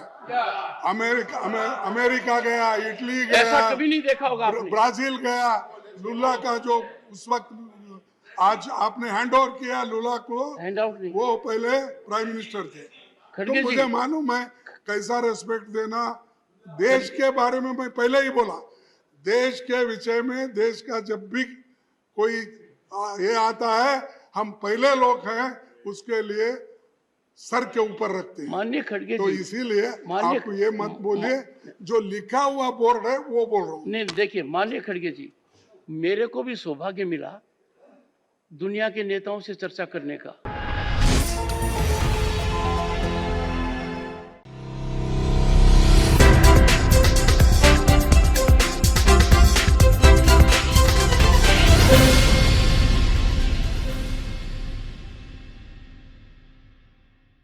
S1: अमेरिका गया, इटली गया,
S2: ऐसा कभी नहीं देखा होगा आपने।
S1: ब्राजील गया। लुला का जो उस वक्त, आज आपने हैंड ओवर किया लुला को,
S2: हैंड आउट नहीं,
S1: वो पहले प्राइम मिनिस्टर थे, तो मुझे मालूम है कैसा रेस्पेक्ट देना। देश के बारे में मैं पहले ही बोला, देश के विषय में, देश का जब भी कोई ये आता है, हम पहले लोग हैं उसके लिए सर के ऊपर रखते हैं।
S2: माननीय खड़गे
S1: तो
S2: जी,
S1: इसीलिए आप ये मत बोलिए, जो लिखा हुआ बोर्ड है वो बोल रहा हूँ।
S2: नहीं देखिए माननीय खड़गे जी, मेरे को भी सौभाग्य मिला दुनिया के नेताओं से चर्चा करने का।